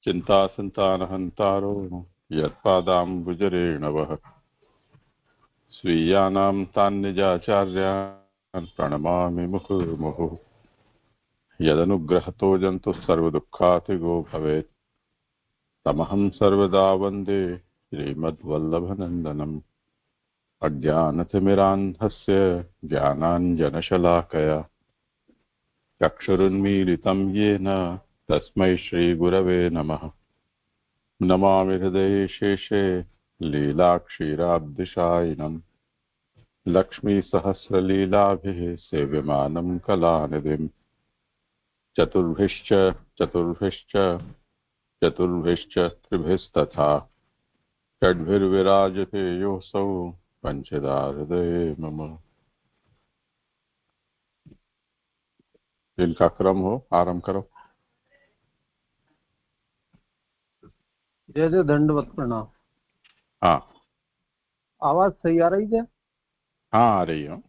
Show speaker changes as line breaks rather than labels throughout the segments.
चिन्तासन्तानहन्तारो यत्पादाम्बुजरेणवः स्वीयानां तान्निजाचार्यान् प्रणमामि मुहुर्मुहुः। यदनुग्रहतो जन्तुः सर्वदुःखातिगो भवेत् तमहं सर्वदा वन्दे श्रीमद्वल्लभनन्दनम्। अज्ञानतिमिरान्धस्य ज्ञानाञ्जनशलाकया चक्षुरुन्मीलितं येन तस्मै श्रीगुरवे नमः। नमामि हृदये शेषे लीलाक्षीराब्धिशायिनम् लक्ष्मीसहस्रलीलाभिः सेव्यमानं कलानिधिम्। चतुर्भिश्च त्रिभिस्तथा षड्भिर्विराजते योऽसौ पञ्चदा हृदये मम। इनका क्रम हो, आरंभ करो।
जय जय दंडवत प्रणाम।
हाँ,
आवाज सही आ रही है?
हाँ आ रही हो।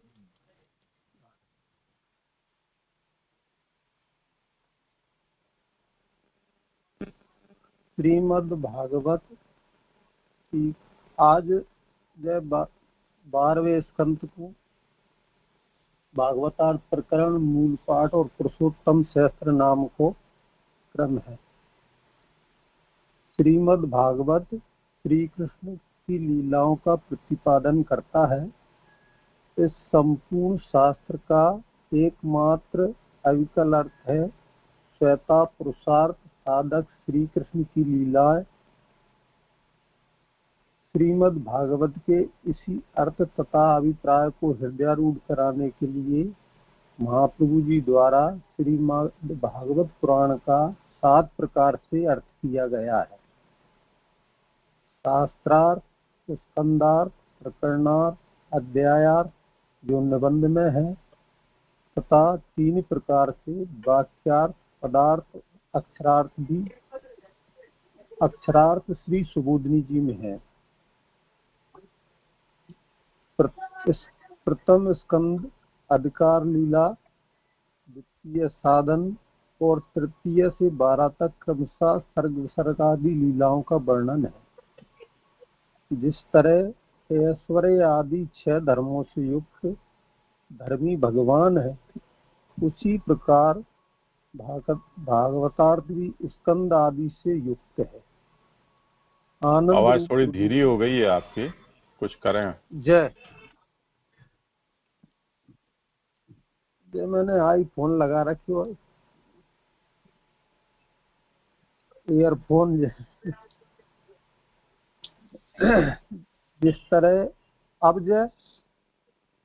श्रीमद् भागवत की आज जय 12वें स्कंद को भागवतार्थ प्रकरण मूल पाठ और पुरुषोत्तम सहस्त्र नाम को क्रम है। श्रीमद् भागवत श्री कृष्ण की लीलाओं का प्रतिपादन करता है। इस संपूर्ण शास्त्र का एकमात्र अविकल अर्थ है श्वेता पुरुषार्थ साधक श्री कृष्ण की लीलाएं। श्रीमद् भागवत के इसी अर्थ तथा अभिप्राय को हृदयारूढ़ कराने के लिए महाप्रभु जी द्वारा श्रीमद् भागवत पुराण का 7 प्रकार से अर्थ किया गया है। शास्त्रार्थ, स्कंदार्थ, प्रकरणार्थ, अध्यायार्थ जो निबंध में है तथा 3 प्रकार से वाक्यार्थ, पदार्थ, अक्षरार्थ भी। अक्षरार्थ श्री सुबोधनी जी में है। प्रथम स्कंद अधिकार लीला, द्वितीय साधन और तृतीय से 12 तक क्रमशः सर्ग विसर्ग आदि लीलाओं का वर्णन है। जिस तरह ऐश्वर्य आदि 6 धर्मों से युक्त धर्मी भगवान है, उसी प्रकार भागवतार्थ भी स्कंद आदि से युक्त है।
आवाज थोड़ी धीरी हो गई है आपकी, कुछ करें।
जय मैंने आईफोन लगा रखी हो, ईयरफोन जिस तरह अब जय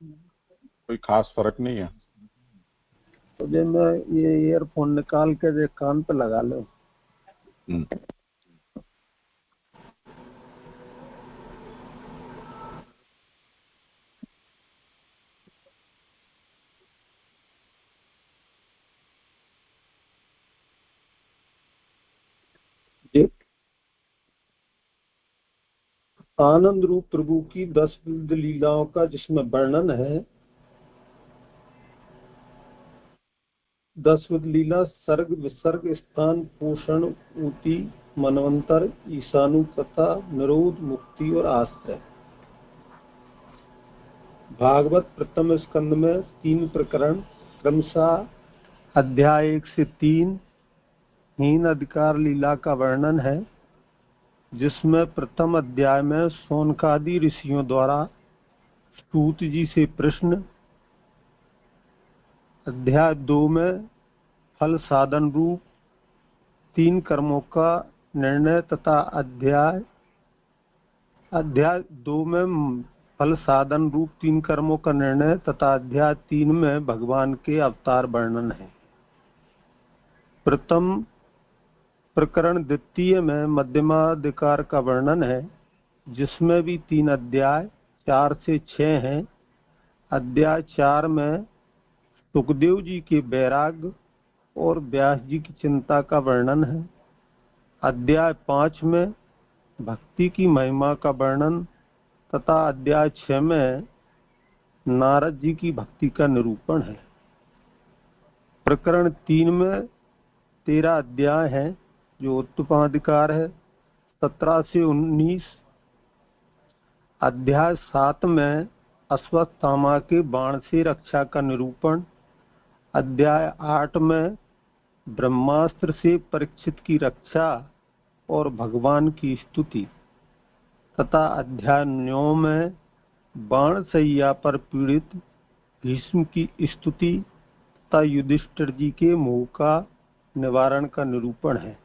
कोई खास फर्क नहीं है।
तो जब मैं ये ईयरफोन निकाल के कान पे लगा लो। आनंद रूप प्रभु की 10 विविध लीलाओं का जिसमें वर्णन है। 10 विविध लीला सर्ग विसर्ग स्थान पोषण ऊती मनवंतर ईशानु कथा निरोध मुक्ति और आश्रय। भागवत प्रथम स्कंद में 3 प्रकरण क्रमशः अध्याय 1 से 3 हीन अधिकार लीला का वर्णन है, जिसमें प्रथम अध्याय में शौनकादि ऋषियों द्वारा सूत जी से प्रश्न, अध्याय 2 में फल साधन रूप 3 कर्मों का निर्णय तथा अध्याय 2 में फल साधन रूप 3 कर्मों का निर्णय तथा अध्याय 3 में भगवान के अवतार वर्णन है। प्रथम प्रकरण द्वितीय में मध्यमाधिकार का वर्णन है, जिसमें भी 3 अध्याय 4 से 6 हैं। अध्याय 4 में सुखदेव जी के वैराग्य और व्यास जी की चिंता का वर्णन है। अध्याय 5 में भक्ति की महिमा का वर्णन तथा अध्याय 6 में नारद जी की भक्ति का निरूपण है। प्रकरण 3 में 13 अध्याय हैं, जो उत्तमाधिकार है। 17 से 19। अध्याय 7 में अश्वत्थामा के बाण से रक्षा का निरूपण। अध्याय 8 में ब्रह्मास्त्र से परीक्षित की रक्षा और भगवान की स्तुति तथा अध्याय 9 में बाण सैया पर पीड़ित भीष्म की स्तुति तथा युधिष्ठिर जी के मोह का निवारण का निरूपण है।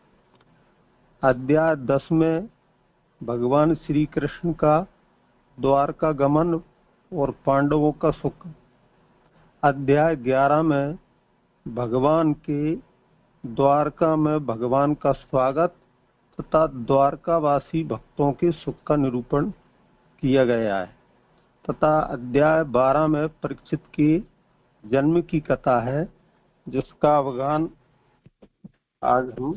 अध्याय 10 में भगवान श्री कृष्ण का द्वारका गमन और पांडवों का सुख। अध्याय 11 में भगवान के द्वारका में भगवान का स्वागत तथा द्वारकावासी भक्तों के सुख का निरूपण किया गया है तथा अध्याय 12 में परीक्षित के जन्म की कथा है, जिसका अवगान आज हम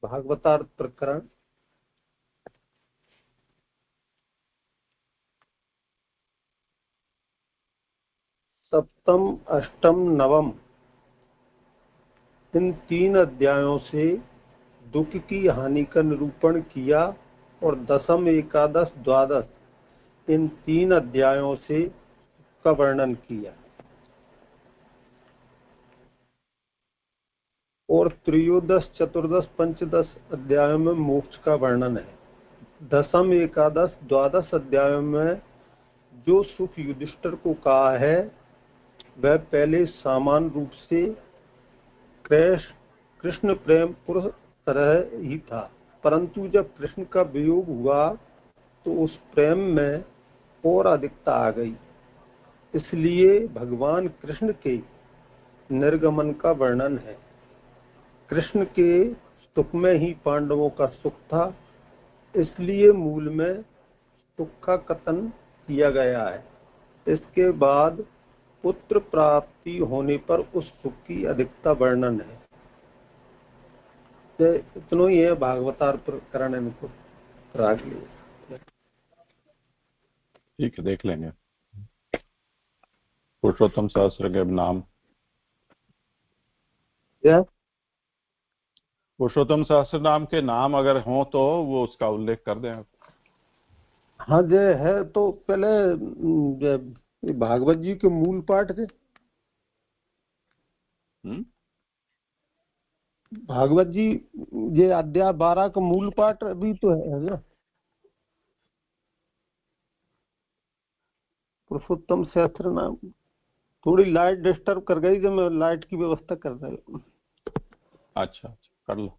भागवतार्थ प्रकरण सप्तम, अष्टम, नवम इन 3 अध्यायों से दुख की हानि का निरूपण किया और दशम, एकादश, द्वादश इन 3 अध्यायों से का वर्णन किया और त्रयोदश, चतुर्दश, पंचदश अध्यायों में मोक्ष का वर्णन है। दशम, एकादश, द्वादश अध्यायों में जो सुख युधिष्ठिर को कहा है वह पहले समान रूप से कृष्ण प्रेम पुरुष तरह ही था, परंतु जब कृष्ण का वियोग हुआ तो उस प्रेम में और अधिकता आ गई। इसलिए भगवान कृष्ण के निर्गमन का वर्णन है। कृष्ण के सुख में ही पांडवों का सुख था, इसलिए मूल में सुख का कथन किया गया है। इसके बाद पुत्र प्राप्ति होने पर उस सुख की अधिकता वर्णन है। इतना ही है भागवतार प्रकरण। इनको राग लिए
ठीक है, देख लेंगे। पुरुषोत्तम सहस्त्र के नाम, पुरुषोत्तम सहस्त्र नाम के नाम अगर हों तो वो उसका उल्लेख कर दें।
हाँ जय है तो पहले भागवत जी के मूल पाठ थे। भागवत जी ये अध्याय 12 का मूल पाठ अभी तो है ना। पुरुषोत्तम सहस्त्र नाम। थोड़ी लाइट डिस्टर्ब कर गई, जब मैं लाइट की व्यवस्था कर रहा हूँ।
अच्छा, कर लो।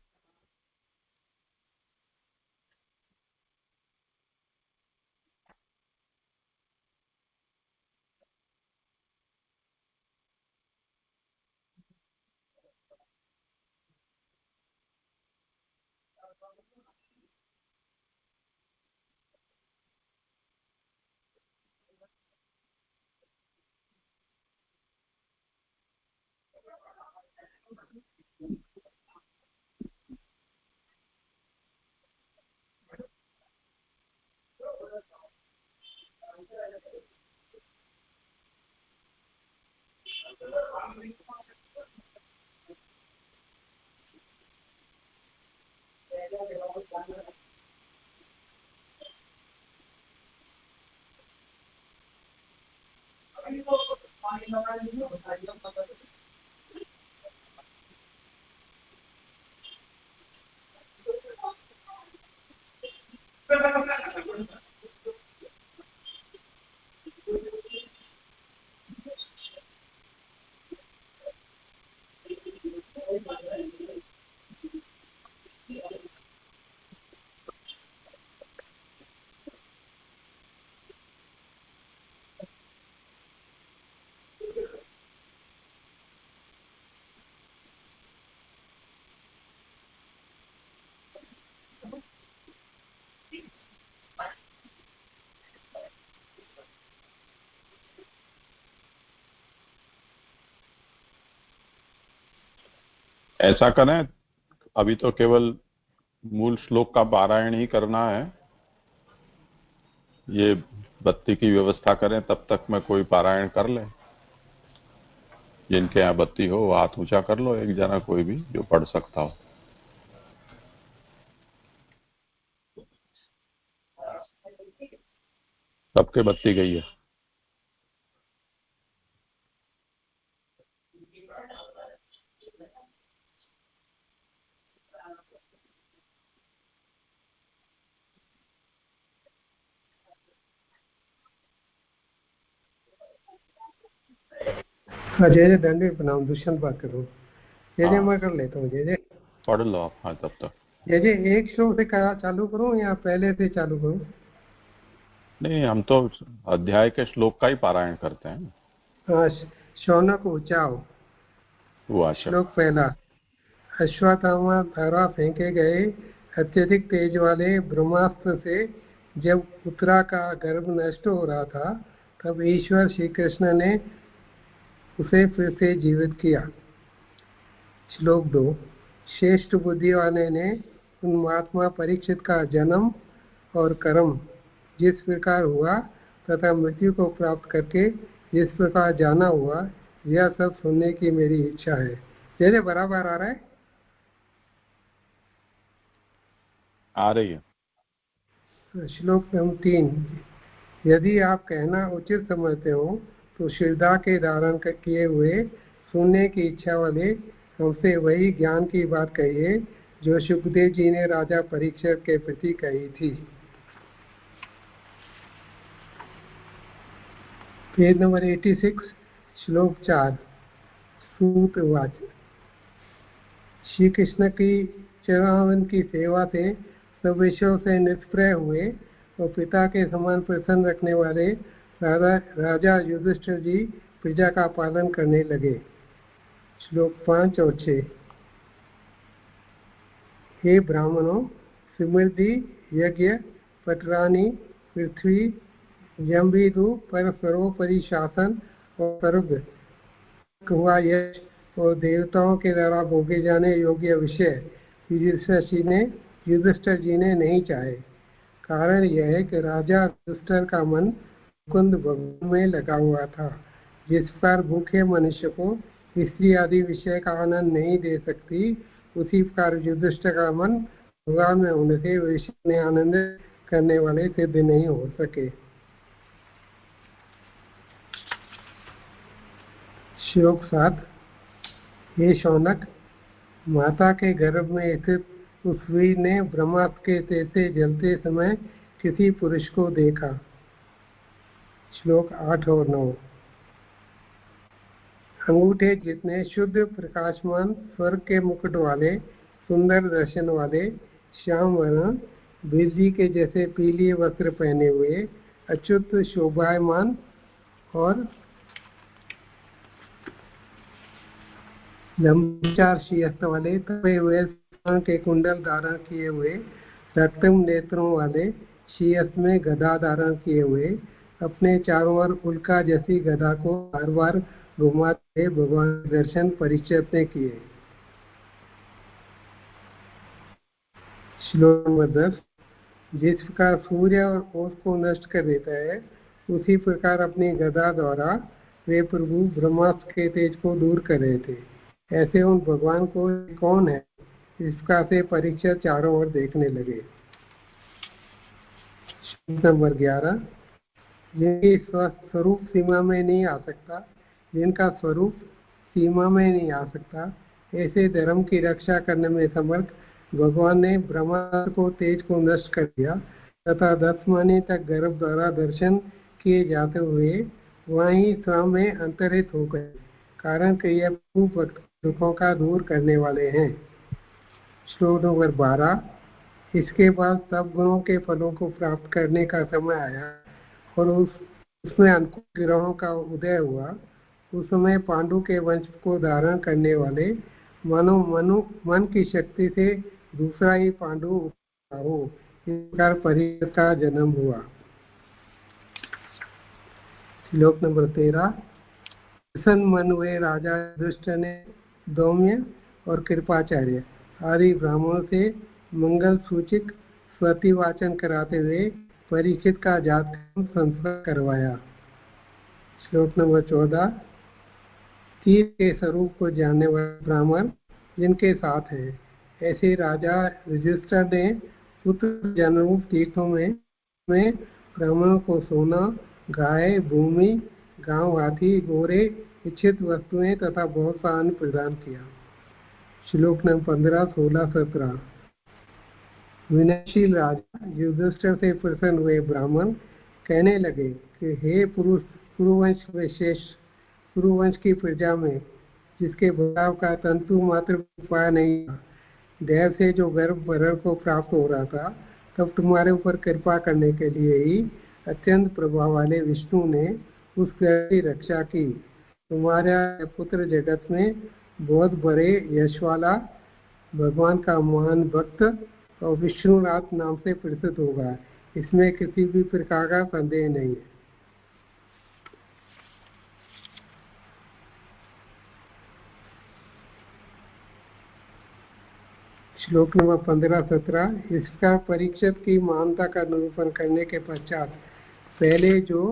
ऐसा करें, अभी तो केवल मूल श्लोक का पारायण ही करना है। ये बत्ती की व्यवस्था करें, तब तक मैं कोई पारायण कर ले। जिनके यहाँ बत्ती हो वो हाथ ऊंचा कर लो, एक जना कोई भी जो पढ़ सकता हो। सबके बत्ती गई है।
हाँ जय जय, दंडवत प्रणाम। दुष्यंत बात कर रहा हूँ। जय जय मैं कर लेता हूँ। जय जय
पढ़ लो आप। हाँ तब तक
जय जय। एक श्लोक से चालू करूँ या पहले से चालू करूँ?
नहीं, हम तो अध्याय के श्लोक का ही पारायण करते हैं।
हाँ, शौनक उचाओ।
वाचक।
श्लोक पहला। अश्वत्थामा द्वारा फेंके गए अत्यधिक तेज वाले ब्रह्मास्त्र से जब उत्तरा का गर्भ नष्ट हो रहा था, तब ईश्वर श्री कृष्ण ने उसे फिर से जीवित किया। श्लोक 2। श्रेष्ठ बुद्धि वाले ने उन महात्मा परीक्षित का जन्म और कर्म जिस प्रकार हुआ तथा मृत्यु को प्राप्त करके जिस प्रकार जाना हुआ, यह सब सुनने की मेरी इच्छा है। जैसे बराबर आ रहा है?
आ रही है।
श्लोक नंबर 3। यदि आप कहना उचित समझते हो तो श्रद्धा के धारण किए हुए सुनने की इच्छा वाले हमसे वही ज्ञान की बात कहिए जो सुखदेव जी ने राजा परीक्षित के प्रति कही थी। पेज नंबर 86, श्लोक 4। सूत वाच। श्री कृष्ण की चरणारविंद की सेवा से सब विषयों से निष्प्रय हुए और पिता के समान प्रसन्न रखने वाले राजा युधिष्ठिर जी प्रजा का पालन करने लगे। श्लोक 5 और 6। हे ब्राह्मणों, समृद्धि, यज्ञ, पटरानी, पृथ्वी, जम्बीदु पर सर्वोपरि शासन और सर्व हुआ यश और देवताओं के द्वारा भोगे जाने योग्य विषय युधिष्ठिर जी ने नहीं चाहे। कारण यह है कि राजा युधिष्ठिर का मन मुकुंद भगवान में लगा हुआ था। जिस पर भूखे मनुष्य को स्त्री आदि विषय का आनंद नहीं दे सकती, उसी प्रकार युधिष्ठिर का मन भगवान में होने से विषय में आनंद करने वाले सिद्ध नहीं हो सके। श्लोक 7। हे शौनक, माता के गर्भ में स्थित उस वीर ने ब्रह्मास्त्र के तेज से जलते समय किसी पुरुष को देखा। श्लोक 8 और 9। अंगूठे जितने शुद्ध प्रकाशमान स्वर्ग के मुकुट वाले सुंदर दर्शन वाले श्याम वर्ण बिजली के जैसे पीले वस्त्र पहने हुए अच्युत शोभायमान और लंबचार शीयस्त वाले तपे हुए के कुंडल धारण किए हुए रक्तम नेत्रों वाले शीयस्त में गदा धारण किए हुए अपने चारों ओर उल्का जैसी गदा को बार बार घुमाते भगवान दर्शन परीक्षित ने किए। श्लोक नंबर 10। जिस प्रकार सूर्य और ओस को नष्ट कर देता है, उसी प्रकार अपनी गदा द्वारा वे प्रभु ब्रह्मास्त्र के तेज को दूर कर रहे थे। ऐसे उन भगवान को कौन है, इस प्रकार से परीक्षा चारों ओर देखने लगे। नंबर 11। जिनकी स्वरूप सीमा में नहीं आ सकता, जिनका स्वरूप सीमा में नहीं आ सकता, ऐसे धर्म की रक्षा करने में समर्थ भगवान ने ब्रह्मास्त्र को तेज को नष्ट कर दिया तथा 10 महीने तक गर्भ द्वारा दर्शन किए जाते हुए वहीं स्वयं में अंतरित हो गए। कारण कि यह भक्त दुखों का दूर करने वाले हैं। श्लोक नंबर 12। इसके बाद सब गुणों के फलों को प्राप्त करने का समय आया और उसमें अनुकूल ग्रहों का उदय हुआ। उस समय पांडु के वंश को धारण करने वाले मन की शक्ति से दूसरा ही पांडु हो, इस प्रकार परीक्षित का जन्म हुआ। श्लोक नंबर 13। प्रसन्न मन हुए राजा युधिष्ठिर ने दौम्य और कृपाचार्य आदि ब्राह्मणों से मंगल सूचक स्वति वाचन कराते हुए परीक्षित का जातकर्म संस्कार करवाया। श्लोक नंबर 14। तीर के स्वरूप को जानने वाले ब्राह्मण जिनके साथ हैं। ऐसे राजा युधिष्ठिर ने पुत्र जनरूप तीर्थों में ब्राह्मणों को सोना, गाय, भूमि, गांव, हाथी, घोड़े, इच्छित वस्तुएं तथा बहुत सा अन्न प्रदान किया। श्लोक नंबर 15, 16, 17। विनयशील राजा युधिष्ठिर से प्रसन्न हुए ब्राह्मण कहने लगे कि हे पुरुष, कुरुवंश की प्रजा में जिसके बचाव का तंतु मात्र उपाय नहीं था, देव से जो गर्भ भरण को प्राप्त हो रहा था, तब तुम्हारे ऊपर कृपा करने के लिए ही अत्यंत प्रभाव वाले विष्णु ने उस गर्भ की रक्षा की। तुम्हारा पुत्र जगत में बहुत बड़े यश वाला, भगवान का महान भक्त और विष्णुनाथ नाम से प्रसिद्ध होगा, इसमें किसी भी प्रकार का संदेह नहीं है। श्लोक नंबर 15, 17। इसका परीक्षित की महानता का निरूपण करने के पश्चात पहले जो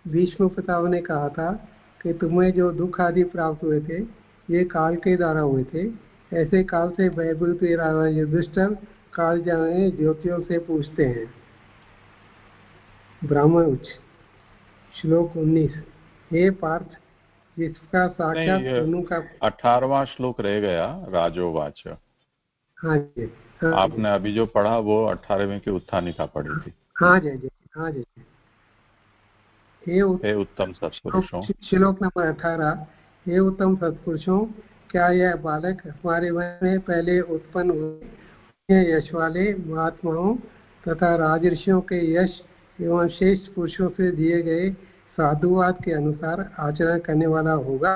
भीष्म पितामह ने कहा था कि तुम्हें जो दुख आदि प्राप्त हुए थे ये काल के द्वारा हुए थे, ऐसे काल से भयभीत राजा युधिष्ठिर काल जाने ज्योतियों से पूछते हैं। ब्राह्मण उच्च। श्लोक 19। हे पार्थ, जिसका साक्षात मनु का
18वां श्लोक रह गया, राजोवाच।
हाँ जी,
आपने अभी जो पढ़ा वो 18वें की उत्थानिका पढ़ी थी।
हाँ जी, हाँ जी।
हे उत्तम सत्पुरुषों।
श्लोक नंबर 18। हे उत्तम सत्पुरुषों, क्या यह बालक हमारे मन में पहले उत्पन्न हुए यश वाले महात्माओं तथा राजर्षियों के यश एवं श्रेष्ठ पुरुषों से दिए गए साधुवाद के अनुसार आचरण करने वाला होगा?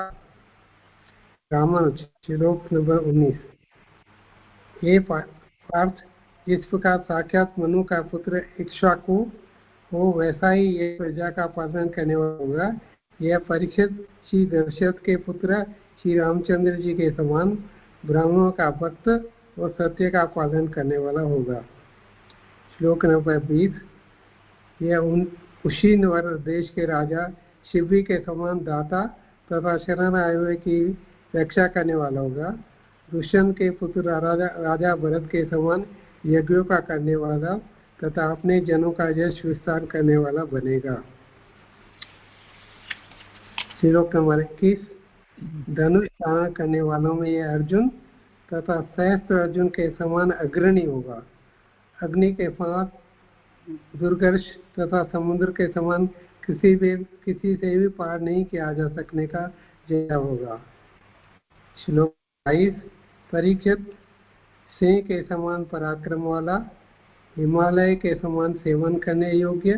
ब्राह्मण। श्लोक नंबर 19। हे पार्थ, जिस प्रकार साक्षात मनु का पुत्र इक्ष्वाकु हो, वैसा ही ये प्रजा का पालन करने वाला होगा। यह परीक्षित श्री दशरथ के पुत्र श्री रामचंद्र जी के समान ब्राह्मणों का भक्त और सत्य का पालन करने वाला होगा। श्लोक नंबर 20। यह कुशीनवर देश के राजा शिवी के समान दाता तथा शरण आए हुए की रक्षा करने वाला होगा। दुष्यंत के पुत्र राजा भरत के समान यज्ञों का करने वाला तथा अपने जनों का यश विस्तार करने वाला बनेगा। श्लोक नंबर 21। धनुष धारण करने वालों में यह अर्जुन तथा सहस्त्र अर्जुन के समान अग्रणी होगा। अग्नि के साथ दुर्गर्ष तथा समुद्र के समान किसी से भी पार नहीं किया जा सकने का जय होगा। श्लोक 22। परीक्षित सिंह के समान पराक्रम वाला, हिमालय के समान सेवन करने योग्य,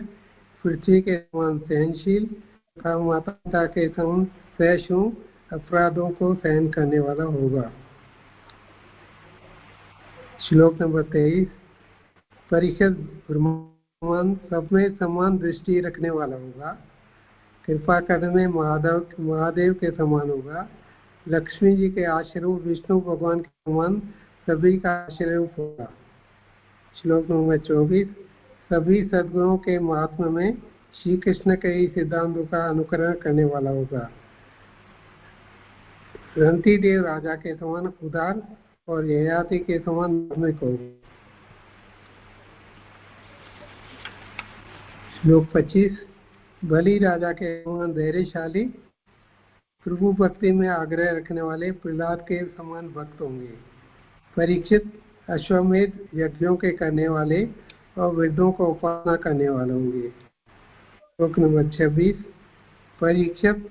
पृथ्वी के समान सहनशील तथा माता पिता के समान सहिष्णु अपराधों को सहन करने वाला होगा। श्लोक नंबर 23। परीक्षित ब्रह्मांड सब में समान दृष्टि रखने वाला होगा। कृपा करने में महादेव के समान होगा। लक्ष्मी जी के आश्रय विष्णु भगवान के समान सभी का आश्रय होगा। श्लोक नंबर 24। सभी सद्गुणों के महात्मा में श्री कृष्ण के ही सिद्धांतों का अनुकरण करने वाला होगा। रंती देव राजा के समान उदार और ययाति के समान धार्मिक होगा। श्लोक 25। बलि राजा के समान धैर्यशाली, प्रभु भक्ति में आग्रह रखने वाले प्रहलाद के समान भक्त होंगे। परीक्षित अश्वमेध यज्ञों के करने वाले और वेदों को उपासना करने वाले होंगे। श्लोक नंबर 26। परीक्षित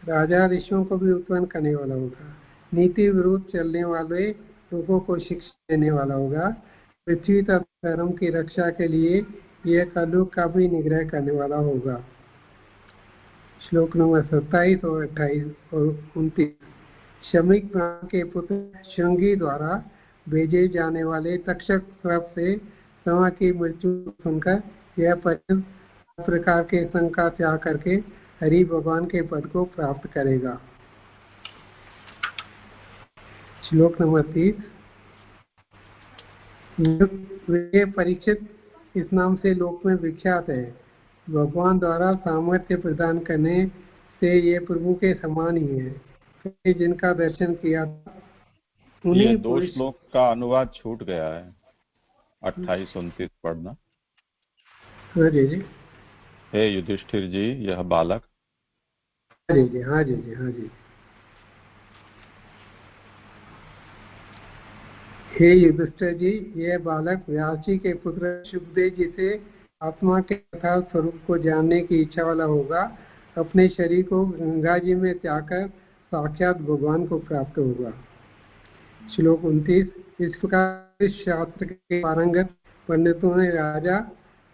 राजा ऋषियों को भी उत्पन्न करने वाला होगा। नीति विरुद्ध चलने वाले लोगों को शिक्षा देने वाला होगा। पृथ्वी तथा धर्म की रक्षा के लिए यह कलयुग का भी निग्रह करने वाला होगा। श्लोक नंबर 27 और 28 और 29। शमिक ब्राह्मण के पुत्र श्रृंगी द्वारा भेजे जाने वाले तक्षक सर्प से समा की मृत्यु सुनकर यह परिषद प्रकार के संग का त्याग करके हरि भगवान के पद को प्राप्त करेगा। श्लोक नंबर 30। वे परीक्षित इस नाम से लोक में विख्यात है। भगवान द्वारा सामर्थ्य प्रदान करने से ये प्रभु के समान ही है। पहले जिनका दर्शन किया था
ये
उन्हीं
2
पुरुष।
श्लोक का अनुवाद छूट गया है, 28-29 पढ़ना।
हाँ जी जी,
हे युधिष्ठिर जी, यह बालक।
हाँ जी जी, हाँ जी जी, हाँ जी। हे युधिष्ठिर जी, यह बालक व्यास जी के पुत्र शुभदेव जी से आत्मा के यथार्थ स्वरूप को जानने की इच्छा वाला होगा। अपने शरीर को गंगा जी में त्याग कर साक्षात भगवान को प्राप्त होगा। श्लोक 29। इस प्रकार इस शास्त्र के पारंगत पंडितों ने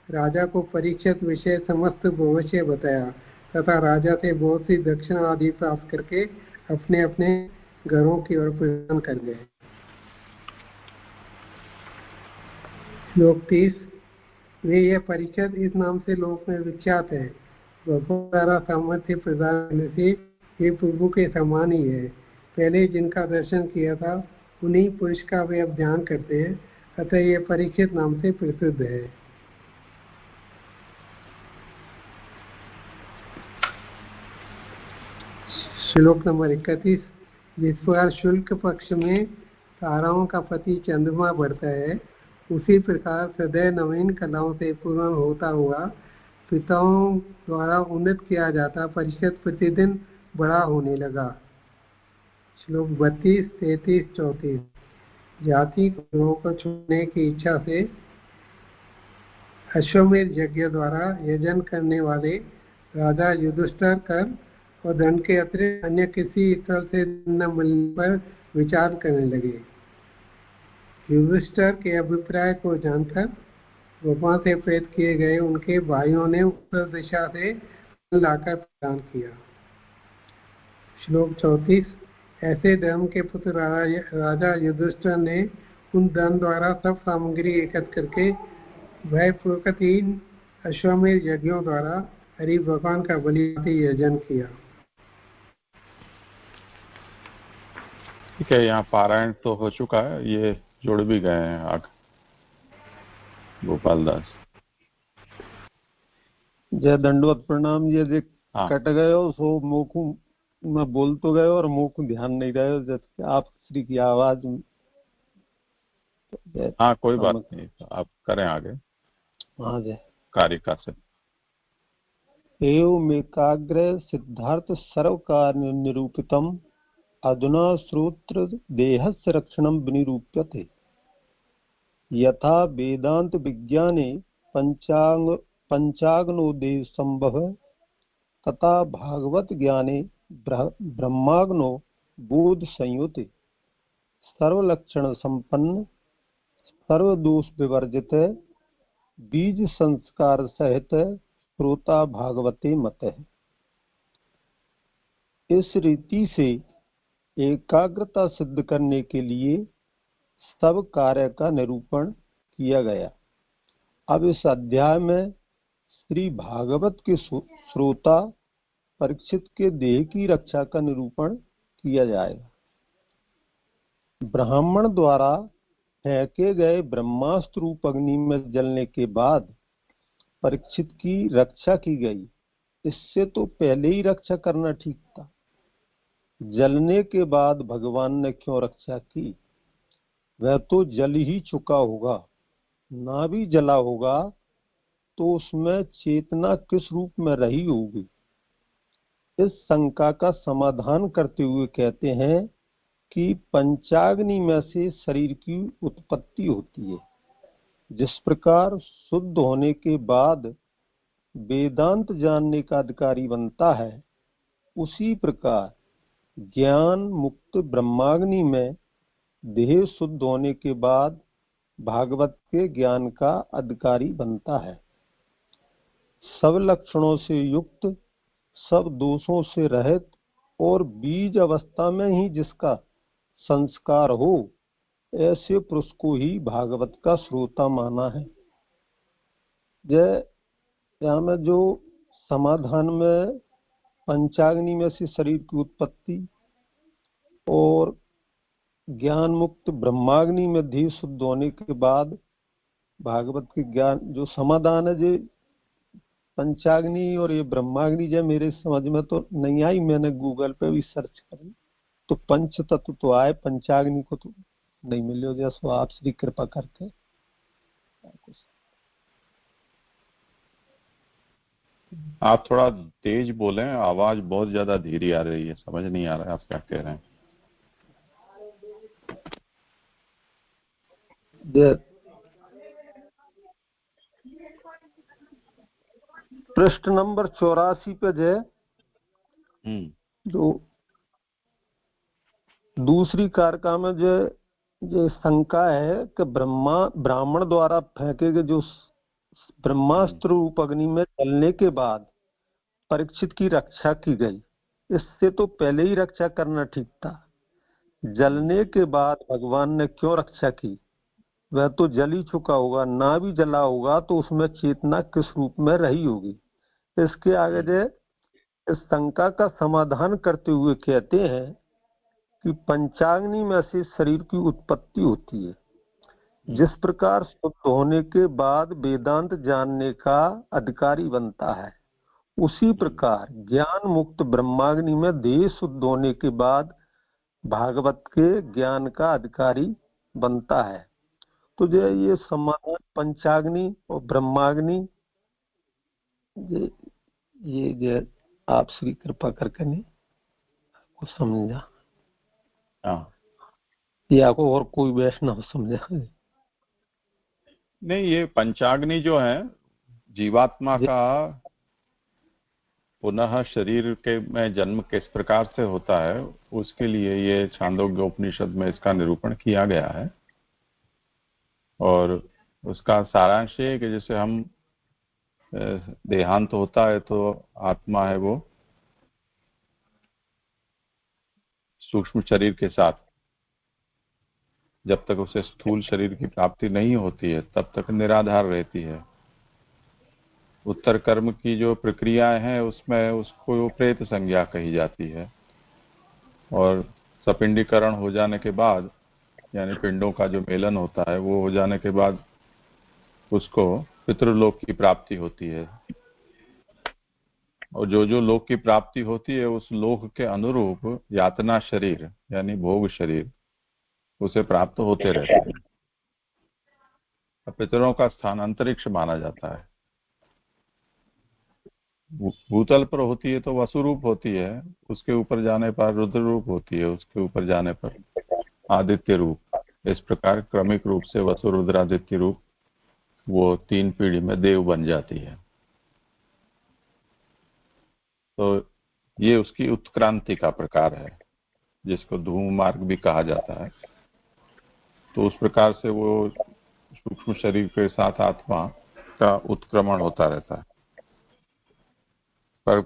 राजा को परीक्षित विषय समस्त भविष्य बताया तथा राजा से बहुत सी दक्षिणा आदि प्राप्त करके अपने अपने घरों की ओर प्रस्थान कर गए। श्लोक 30। वे यह परीक्षित इस नाम से लोक में विख्यात है। भगवान द्वारा सामर्थ्य प्रदान करने से ये प्रभु के समान ही है। पहले जिनका दर्शन किया था उन्हीं पुरुष का वे अब ध्यान करते हैं, अतः ये परीक्षित नाम से प्रसिद्ध है। श्लोक नंबर 31। जिस प्रकार शुक्ल पक्ष में ताराओं का पति चंद्रमा बढ़ता है, उसी प्रकार सदैव नवीन कलाओं से पूर्ण होता हुआ पिताओं द्वारा उन्नत किया जाता परिषद प्रतिदिन बड़ा होने लगा। श्लोक 32, 33, 34। जाति गुरुओं को छोड़ने की इच्छा से अश्वमेध यज्ञ द्वारा यजन करने वाले राजा युधिष्ठिर कर और धन के अतिरिक्त अन्य किसी स्थल से न मिलने पर विचार करने लगे। युधिष्ठिर के अभिप्राय को जानकर भगवान से प्रेरित किए गए उनके भाइयों ने उत्तर दिशा से लाकर प्रदान किया। श्लोक 34। ऐसे धर्म के पुत्र राजा युधिष्ठिर ने उन धन द्वारा सब सामग्री एकत्र करके भय पूर्वकहीन अश्वमेध यज्ञों द्वारा हरि भगवान का बलि यजन किया।
ठीक है, यहाँ पारायण तो हो चुका है, ये जुड़ भी गए हैं आगे। गोपाल दास।
जय दंडवत प्रणाम। ये देख
हाँ।
कट गए हो सो मोकू मैं बोल तो गए और मोकू ध्यान नहीं रहे हो, जैसे आप श्री की आवाज।
हाँ कोई बात नहीं, आप करें आगे।
हाँ जय।
कारिका से।
एवमेकाग्र सिद्धार्थ सर्व कार्य निरूपितम अधुना श्रोत्र देहस्य रक्षणं विनिरूप्यते। यथा वेदांत विज्ञाने पंचाग्नोदेश संभव तथा भागवत ज्ञाने ब्रह्माग्नो बोध संयुते सर्वलक्षण संपन्न सर्वदोष विवर्जित बीज संस्कार सहित श्रोता भागवते मत है। इस रीति से एकाग्रता सिद्ध करने के लिए सब कार्य का निरूपण किया गया। अब इस अध्याय में श्री भागवत के श्रोता परीक्षित के देह की रक्षा का निरूपण किया जाएगा। ब्राह्मण द्वारा फेंके गए ब्रह्मास्त्र रूप अग्नि में जलने के बाद परीक्षित की रक्षा की गई। इससे तो पहले ही रक्षा करना ठीक था, जलने के बाद भगवान ने क्यों रक्षा की? वह तो जल ही चुका होगा, ना भी जला होगा तो उसमें चेतना किस रूप में रही होगी। इस शंका का समाधान करते हुए कहते हैं कि पंचाग्नि में से शरीर की उत्पत्ति होती है। जिस प्रकार शुद्ध होने के बाद वेदांत जानने का अधिकारी बनता है, उसी प्रकार ज्ञान मुक्त ब्रह्माग्नि में देह शुद्ध होने के बाद भागवत के ज्ञान का अधिकारी बनता है। सब लक्षणों से युक्त, सब दोषों से रहित और बीज अवस्था में ही जिसका संस्कार हो, ऐसे पुरुष को ही भागवत का श्रोता माना है। जय यहाँ में जो समाधान में पंचाग्नि में से शरीर की उत्पत्ति और ज्ञान मुक्त ब्रह्माग्नि में देह शुद्ध होने के बाद भागवत के ज्ञान, जो समाधान है जो पंचाग्नि और ये ब्रह्माग्नि, जो मेरे समझ में तो नहीं आई, मैंने गूगल पे भी सर्च करी। तो पंच तत्व तो आए, पंचाग्नि को तो नहीं मिले। जैसो आप श्री कृपा करके
आप थोड़ा तेज बोलें, आवाज बहुत ज्यादा धीरे आ रही है, समझ नहीं आ रहा है आप क्या कह रहे हैं।
पृष्ठ नंबर 84 पे जो दूसरी कारका में जो शंका है कि ब्राह्मण द्वारा फेंके गए जो ब्रह्मास्त्र रूप अग्नि में जलने के बाद परीक्षित की रक्षा की गई, इससे तो पहले ही रक्षा करना ठीक था। जलने के बाद भगवान ने क्यों रक्षा की? वह तो जल ही चुका होगा, ना भी जला होगा तो उसमें चेतना किस रूप में रही होगी। इसके आगे इस शंका का समाधान करते हुए कहते हैं कि पंचाग्नि में से शरीर की उत्पत्ति होती है। जिस प्रकार शुद्ध होने के बाद वेदांत जानने का अधिकारी बनता है, उसी प्रकार ज्ञान मुक्त ब्रह्माग्नि में देह शुद्ध होने के बाद भागवत के ज्ञान का अधिकारी बनता है। तो जो ये समाधान पंचाग्नि और ब्रह्माग्नि, ये जो आप श्री कृपा करके नहीं आपको समझा, ये आपको और कोई वैष्णव समझा
नहीं, ये पंचाग्नि जो है जीवात्मा का पुनः शरीर के में जन्म किस प्रकार से होता है, उसके लिए ये छांदोग्य उपनिषद में इसका निरूपण किया गया है। और उसका सारांश ये है कि जैसे हम देहांत होता है तो आत्मा है वो सूक्ष्म शरीर के साथ जब तक उसे स्थूल शरीर की प्राप्ति नहीं होती है तब तक निराधार रहती है। उत्तर कर्म की जो प्रक्रियाएं हैं उसमें उसको प्रेत संज्ञा कही जाती है। और सपिंडीकरण हो जाने के बाद, यानी पिंडों का जो मेलन होता है वो हो जाने के बाद उसको पितृलोक की प्राप्ति होती है। और जो लोक की प्राप्ति होती है उस लोक के अनुरूप यातना शरीर यानी भोग शरीर उसे प्राप्त होते रहते हैं। पितरों का स्थान अंतरिक्ष माना जाता है। भूतल पर होती है तो वसु रूप होती है, उसके ऊपर जाने पर रुद्र रूप होती है, उसके ऊपर जाने पर आदित्य रूप। इस प्रकार क्रमिक रूप से वसु रुद्रादित्य रूप वो 3 पीढ़ी में देव बन जाती है। तो ये उसकी उत्क्रांति का प्रकार है, जिसको धूम मार्ग भी कहा जाता है। तो उस प्रकार से वो सूक्ष्म शरीर के साथ आत्मा का उत्क्रमण होता रहता है। पर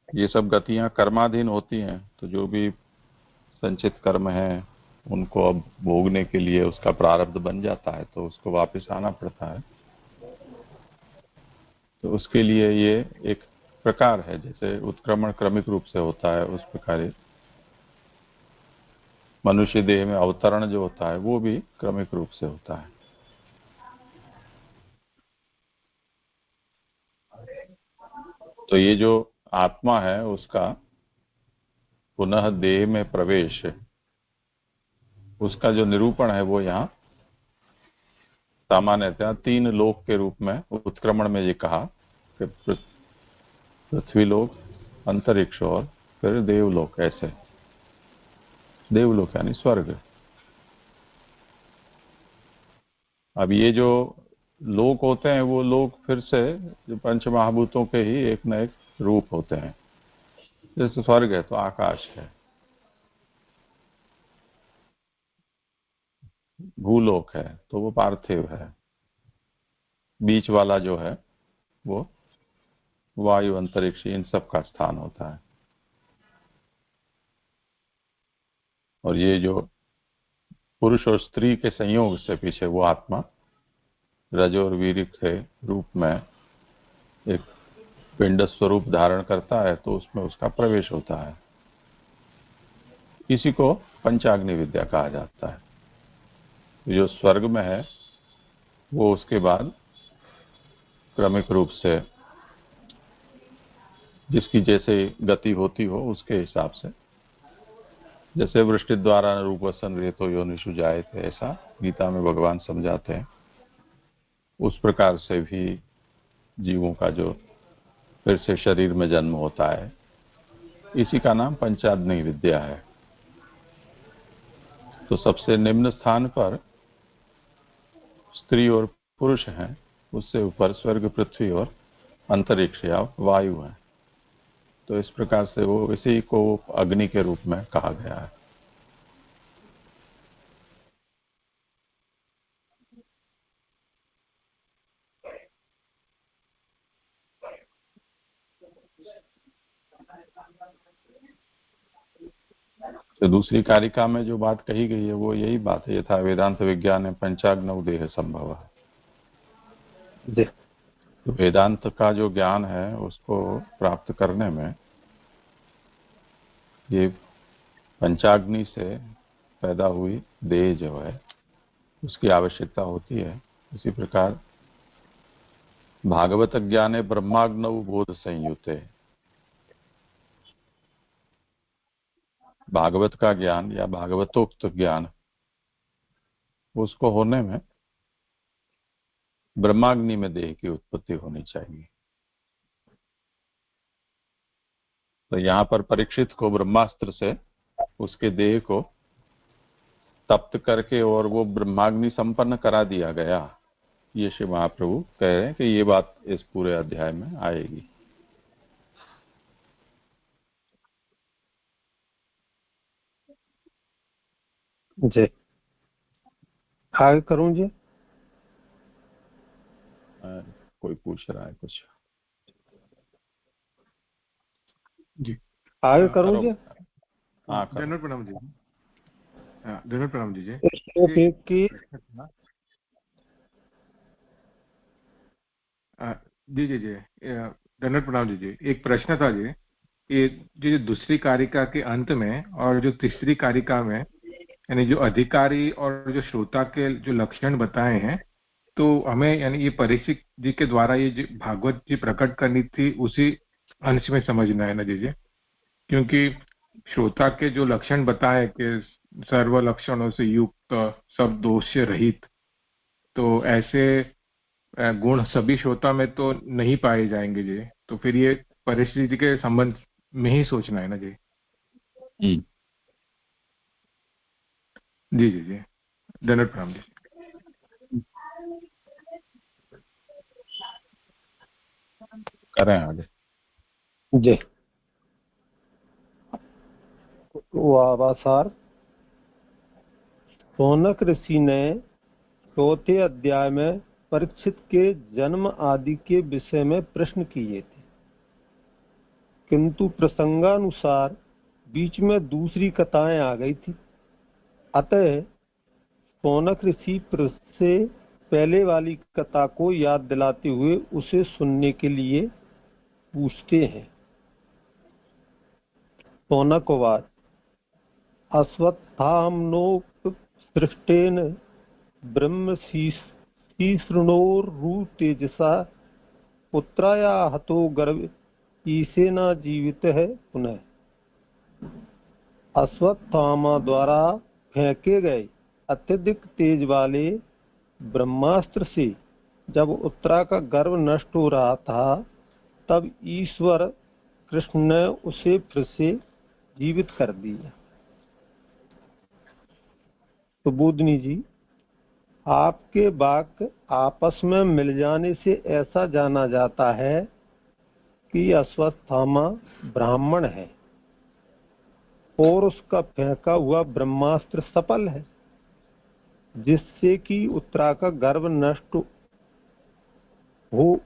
ये सब गतियां कर्माधीन होती हैं, तो जो भी संचित कर्म है उनको अब भोगने के लिए उसका प्रारब्ध बन जाता है, तो उसको वापस आना पड़ता है। तो उसके लिए ये एक प्रकार है, जैसे उत्क्रमण क्रमिक रूप से होता है उस प्रकार मनुष्य देह में अवतरण जो होता है वो भी क्रमिक रूप से होता है। तो ये जो आत्मा है उसका पुनः देह में प्रवेश, उसका जो निरूपण है वो यहाँ सामान्यतः 3 लोक के रूप में उत्क्रमण में ये कहा कि पृथ्वी लोक, अंतरिक्ष और फिर देवलोक। ऐसे देवलोक यानी स्वर्ग। अब ये जो लोक होते हैं वो लोक फिर से जो पंच महाभूतों के ही एक न एक रूप होते हैं। जैसे स्वर्ग है तो आकाश है, भूलोक है तो वो पार्थिव है, बीच वाला जो है वो वायु अंतरिक्ष इन सब का स्थान होता है। और ये जो पुरुष और स्त्री के संयोग से पीछे वो आत्मा रज और वीर के रूप में एक पिंड स्वरूप धारण करता है, तो उसमें उसका प्रवेश होता है। इसी को पंचाग्नि विद्या कहा जाता है। जो स्वर्ग में है वो उसके बाद क्रमिक रूप से जिसकी जैसे गति होती हो उसके हिसाब से जैसे वृष्टि द्वारा रूप वसन रेतो योनिषु जाए थे, ऐसा गीता में भगवान समझाते हैं। उस प्रकार से भी जीवों का जो फिर से शरीर में जन्म होता है, इसी का नाम पंचाग्नि विद्या है। तो सबसे निम्न स्थान पर स्त्री और पुरुष हैं, उससे ऊपर स्वर्ग, पृथ्वी और अंतरिक्ष या वायु है। तो इस प्रकार से वो इसी को अग्नि के रूप में कहा गया है। तो दूसरी कारिका में जो बात कही गई है वो यही बात है, यथा वेदांत विज्ञान है पंचाग्नौ देह संभव है। तो वेदांत का जो ज्ञान है उसको प्राप्त करने में ये पंचाग्नि से पैदा हुई देह जो है उसकी आवश्यकता होती है। इसी प्रकार भागवत ज्ञाने ब्रह्माग्नौ बोध संयुते, भागवत का ज्ञान या भागवतोक्त ज्ञान उसको होने में ब्रह्माग्नि में देह की उत्पत्ति होनी चाहिए। तो यहाँ पर परीक्षित को ब्रह्मास्त्र से उसके देह को तप्त करके और वो ब्रह्माग्नि संपन्न करा दिया गया। ये श्री महाप्रभु कह रहे हैं कि ये बात इस पूरे अध्याय में आएगी।
जी आगे करूं जी?
कोई पूछ रहा है कुछ?
जी
आगे करूं जी?
हाँ,
धन्यवाद प्रणाम जी। धन्यवाद प्रणाम जी।
की
जी जी जी धन्यवाद प्रणाम जी। एक प्रश्न था जी, ये जो दूसरी कारिका के अंत में और जो तीसरी कारिका में, यानी जो अधिकारी और जो श्रोता के जो लक्षण बताए हैं, तो हमें यानी ये परीक्षित जी के द्वारा ये जो भागवत जी प्रकट करनी थी उसी अंश में समझना है ना जी? क्योंकि श्रोता के जो लक्षण बताए कि सर्व लक्षणों से युक्त, सब दोष से रहित, तो ऐसे गुण सभी श्रोता में तो नहीं पाए जाएंगे जी। तो फिर ये परिस्थिति के संबंध में ही सोचना है ना जी? जी जी जी धन्यवाद प्रणाम जी।
करें आगे।
जी वासार सौनक ऋषि ने चौथे अध्याय में परीक्षित के जन्म आदि के विषय में प्रश्न किए थे, किंतु प्रसंगानुसार बीच में दूसरी कथाएं आ गई थी। अतः सौनक ऋषि से पहले वाली कथा को याद दिलाते हुए उसे सुनने के लिए पूछते हैं। सौनकवाद अश्वत्थाम्नोपसृष्टेन ब्रह्म शीर्षणोरु तेजसा पुत्राया हतो गर्भ ईसेना जीवित है। पुनः अश्वत्थामा द्वारा फेंके गए अत्यधिक तेज वाले ब्रह्मास्त्र से जब उत्तरा का गर्भ नष्ट हो रहा था, तब ईश्वर कृष्ण ने उसे फिर से जीवित कर दिया। तो बुद्धनी जी, आपके वाक्य आपस में मिल जाने से ऐसा जाना जाता है कि अश्वत्थामा ब्राह्मण है और उसका फेंका हुआ ब्रह्मास्त्र सफल है, जिससे कि उत्तरा का गर्भ नष्ट हो।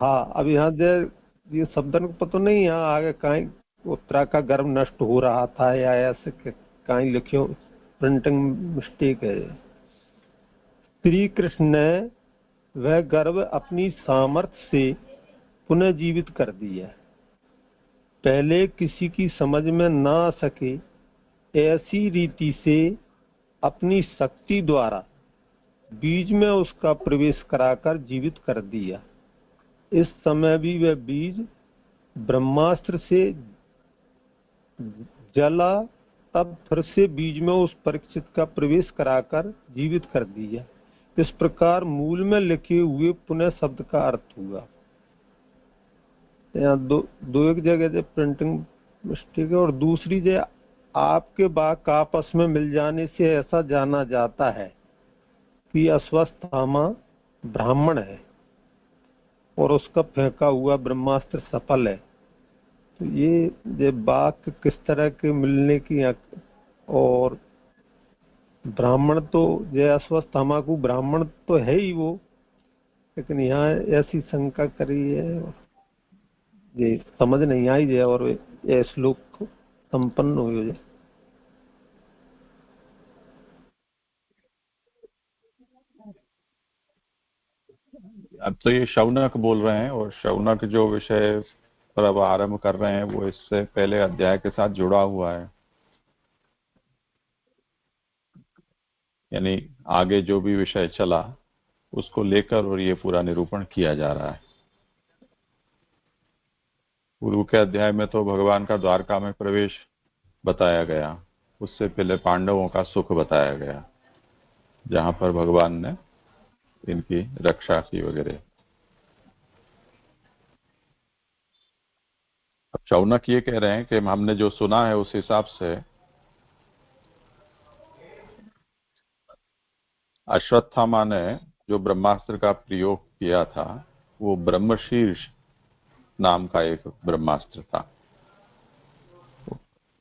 हाँ, अब यहाँ ये शब्द को पता नहीं, यहाँ आगे कहीं उत्तरा का गर्भ नष्ट हो रहा था या ऐसे कहीं लिखियो, प्रिंटिंग मिस्टेक है। श्री कृष्ण ने वह गर्भ अपनी सामर्थ्य से पुनः जीवित कर दिया। पहले किसी की समझ में न आ सके ऐसी रीति से अपनी शक्ति द्वारा बीज में उसका प्रवेश कराकर जीवित कर दिया। इस समय भी वह बीज ब्रह्मास्त्र से जला, तब फिर से बीज में उस परीक्षित का प्रवेश कराकर जीवित कर दिया। इस प्रकार मूल में लिखे हुए पुनः शब्द का अर्थ हुआ। यहाँ दो एक जगह से प्रिंटिंग मिस्टेक है, और दूसरी जगह आपके वाक्य आपस में मिल जाने से ऐसा जाना जाता है कि अश्वत्थामा ब्राह्मण है और उसका फेंका हुआ ब्रह्मास्त्र सफल है। तो ये वाक्य किस तरह के मिलने की, और ब्राह्मण तो जय अश्वत्थामा को ब्राह्मण तो है ही वो, लेकिन यहाँ ऐसी शंका करी है, ये समझ नहीं आई है, और ये श्लोक संपन्न हो जाए।
अब तो ये शौनक बोल रहे हैं, और शौनक जो विषय पर अब आरंभ कर रहे हैं वो इससे पहले अध्याय के साथ जुड़ा हुआ है। यानी आगे जो भी विषय चला उसको लेकर और ये पूरा निरूपण किया जा रहा है। पूर्व के अध्याय में तो भगवान का द्वारका में प्रवेश बताया गया, उससे पहले पांडवों का सुख बताया गया, जहां पर भगवान ने इनकी रक्षा की वगैरह। अब शौनक ये कह रहे हैं कि हमने जो सुना है उस हिसाब से अश्वत्थामा ने जो ब्रह्मास्त्र का प्रयोग किया था वो ब्रह्मशीर्ष नाम का एक ब्रह्मास्त्र था।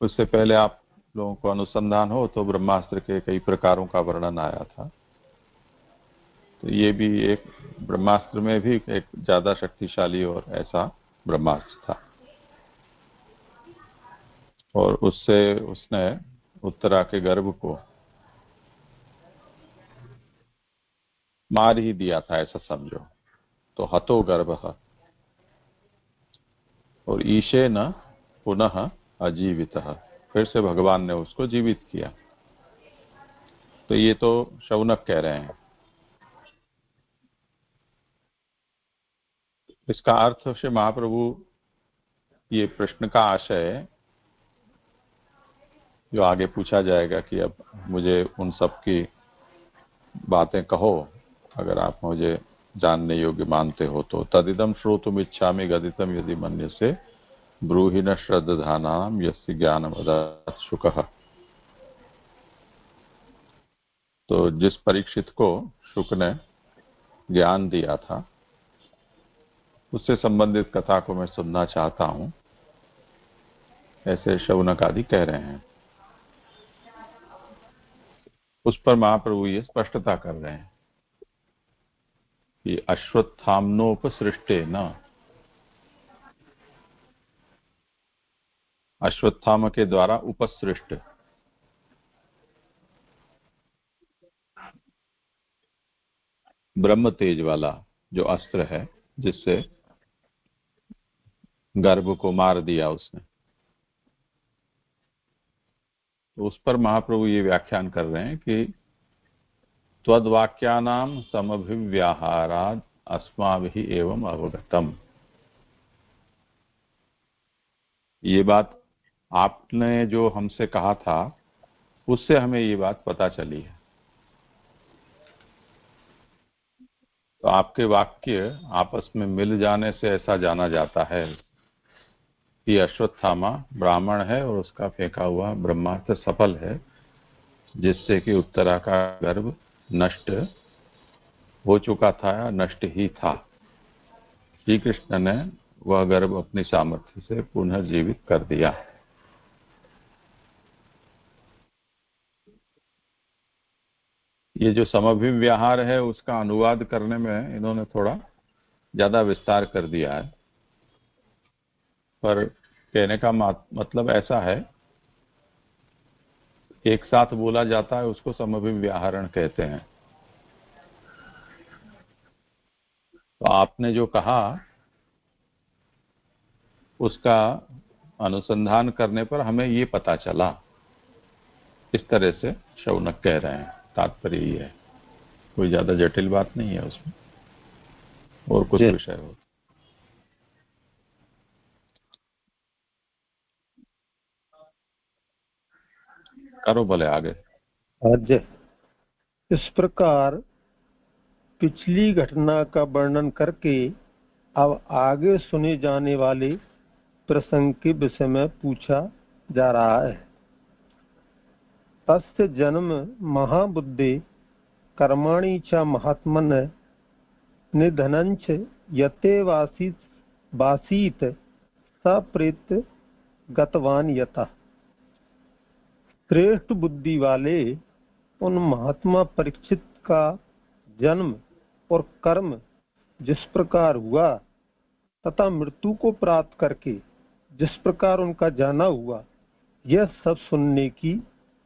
उससे पहले आप लोगों को अनुसंधान हो तो ब्रह्मास्त्र के कई प्रकारों का वर्णन आया था। तो ये भी एक ब्रह्मास्त्र में भी एक ज्यादा शक्तिशाली और ऐसा ब्रह्मास्त्र था, और उससे उसने उत्तरा के गर्भ को मार ही दिया था, ऐसा समझो। तो हतो गर्भः और ईशे न पुनः अजीवितः, फिर से भगवान ने उसको जीवित किया। तो ये तो शौनक कह रहे हैं। इसका अर्थ से महाप्रभु ये प्रश्न का आशय जो आगे पूछा जाएगा कि अब मुझे उन सब की बातें कहो, अगर आप मुझे जानने योग्य मानते हो तो। तदिदम श्रोतुम इच्छामि गदितम यदि मन्यसे ब्रूहि न श्रद्धानाम यस्य ज्ञानमदत् शुकः। तो जिस परीक्षित को शुक ने ज्ञान दिया था उससे संबंधित कथा को मैं सुनना चाहता हूं, ऐसे शौनक आदि कह रहे हैं। उस पर महाप्रभु ये स्पष्टता कर रहे हैं कि अश्वत्थाम्नोपसृष्टे न, अश्वत्थाम के द्वारा उपसृष्ट ब्रह्म तेज वाला जो अस्त्र है जिससे गर्भ को मार दिया उसने, तो उस पर महाप्रभु ये व्याख्यान कर रहे हैं कि त्वद्वाक्यानाम समभिव्याहाराद अस्माभिः एवं अवगतम। ये बात आपने जो हमसे कहा था उससे हमें ये बात पता चली है। तो आपके वाक्य आपस में मिल जाने से ऐसा जाना जाता है कि अश्वत्थामा ब्राह्मण है और उसका फेंका हुआ ब्रह्मास्त्र सफल है, जिससे कि उत्तरा का गर्भ नष्ट हो चुका था या नष्ट ही था। श्री कृष्ण ने वह गर्भ अपनी सामर्थ्य से पुनर्जीवित कर दिया। ये जो समभिव्याहार है उसका अनुवाद करने में इन्होंने थोड़ा ज्यादा विस्तार कर दिया है, पर कहने का मतलब ऐसा है, एक साथ बोला जाता है उसको समभिव्याहरण कहते हैं। तो आपने जो कहा उसका अनुसंधान करने पर हमें ये पता चला, इस तरह से शौनक कह रहे हैं। तात्पर्य ये है, कोई ज्यादा जटिल बात नहीं है उसमें, और कुछ विषय हो। करो बोले आगे।
आज इस प्रकार पिछली घटना का वर्णन करके अब आगे सुने जाने वाले प्रसंग के विषय में पूछा जा रहा है। तस्य जन्म महाबुद्धे कर्माणि च महात्मन निधनंच यते वासीत सप्रेत गतवान यथा। श्रेष्ठ बुद्धि वाले उन महात्मा परीक्षित का जन्म और कर्म जिस प्रकार हुआ तथा मृत्यु को प्राप्त करके जिस प्रकार उनका जाना हुआ, यह सब सुनने की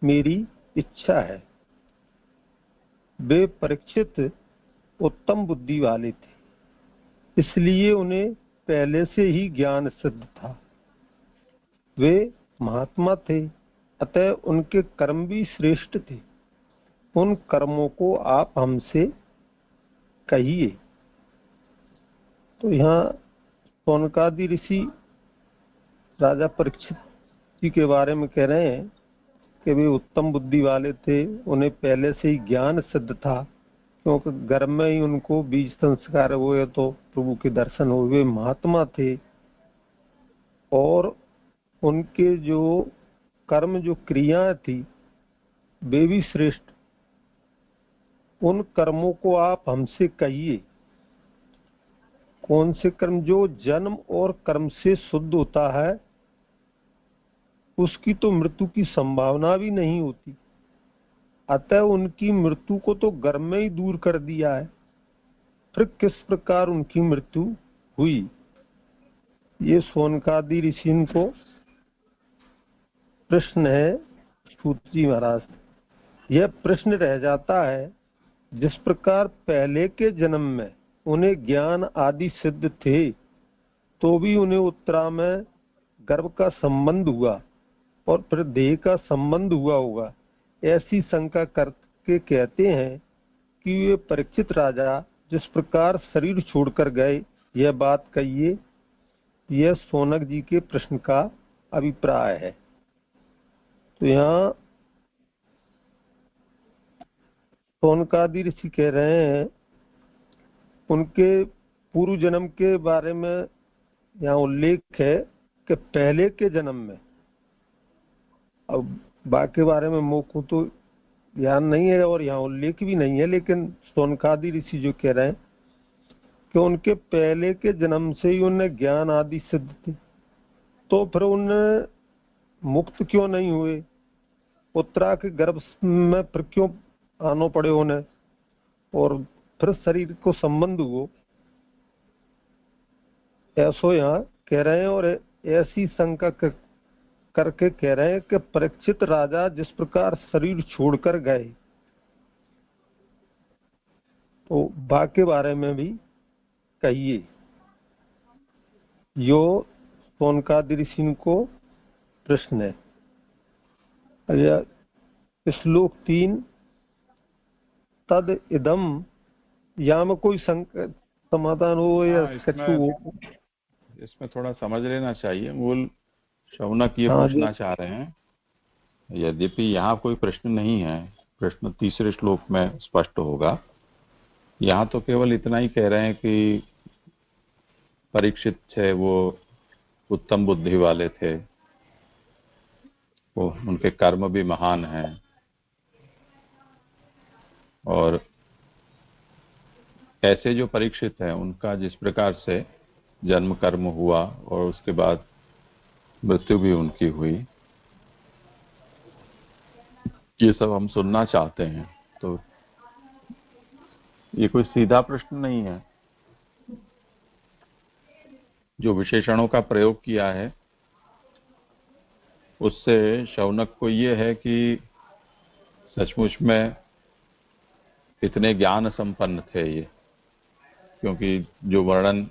मेरी इच्छा है। वे परीक्षित उत्तम बुद्धि वाले थे, इसलिए उन्हें पहले से ही ज्ञान सिद्ध था। वे महात्मा थे, अतः उनके कर्म भी श्रेष्ठ थे। उन कर्मों को आप हमसे कहिए। तो यहाँ सौनकादि ऋषि राजा परीक्षित जी के बारे में कह रहे हैं कि वे उत्तम बुद्धि वाले थे, उन्हें पहले से ही ज्ञान सिद्ध था, क्योंकि गर्भ में ही उनको बीज संस्कार हुए तो प्रभु के दर्शन हुए। वे महात्मा थे और उनके जो कर्म जो क्रियाएं थी वे भी श्रेष्ठ। उन कर्मों को आप हमसे कहिए। कौन से कर्म? जो जन्म और कर्म से शुद्ध होता है उसकी तो मृत्यु की संभावना भी नहीं होती, अतः उनकी मृत्यु को तो गर्भ में ही दूर कर दिया है। फिर किस प्रकार उनकी मृत्यु हुई? ये सौनकादि ऋषि को प्रश्न है सूत जी महाराज। यह प्रश्न रह जाता है, जिस प्रकार पहले के जन्म में उन्हें ज्ञान आदि सिद्ध थे तो भी उन्हें उत्तरा में गर्भ का संबंध हुआ और फिर देह का संबंध हुआ होगा, ऐसी शंका करके कहते हैं कि वे परीक्षित राजा जिस प्रकार शरीर छोड़कर गए, यह बात कहिए। यह सौनक जी के प्रश्न का अभिप्राय है। तो यहाँ सौनकादि ऋषि कह रहे हैं उनके पूर्व जन्म के बारे में यहाँ उल्लेख है कि पहले के जन्म में, अब बाकी बारे में मोह को तो ध्यान नहीं है और यहाँ उल्लेख भी नहीं है, लेकिन सौनकादि ऋषि जो कह रहे हैं कि उनके पहले के जन्म से ही उन्हें ज्ञान आदि सिद्ध थे, तो फिर उन्हें मुक्त क्यों नहीं हुए? उत्तरा के गर्भ में फिर क्यों आना पड़े उन्हें और फिर शरीर को संबंध हुआ? ऐसो यहाँ कह रहे हैं। और ऐसी शंका करके कह रहे हैं कि परीक्षित राजा जिस प्रकार शरीर छोड़कर गए, तो बाकी बारे में भी कहिए। यो सौनकादि ऋषि को प्रश्न है। श्लोक 3 तद इदम, या में कोई समाधान हो या हो?
इसमें थोड़ा समझ लेना चाहिए। मूल शौनक ये पूछना चाह रहे हैं, यद्यपि यहाँ कोई प्रश्न नहीं है, प्रश्न तीसरे श्लोक में स्पष्ट होगा। यहाँ तो केवल इतना ही कह रहे हैं कि परीक्षित थे, वो उत्तम बुद्धि वाले थे, वो उनके कर्म भी महान हैं, और ऐसे जो परीक्षित हैं उनका जिस प्रकार से जन्म कर्म हुआ और उसके बाद मृत्यु भी उनकी हुई, ये सब हम सुनना चाहते हैं। तो ये कोई सीधा प्रश्न नहीं है। जो विशेषणों का प्रयोग किया है उससे शौनक को ये है कि सचमुच में इतने ज्ञान संपन्न थे ये, क्योंकि जो वर्णन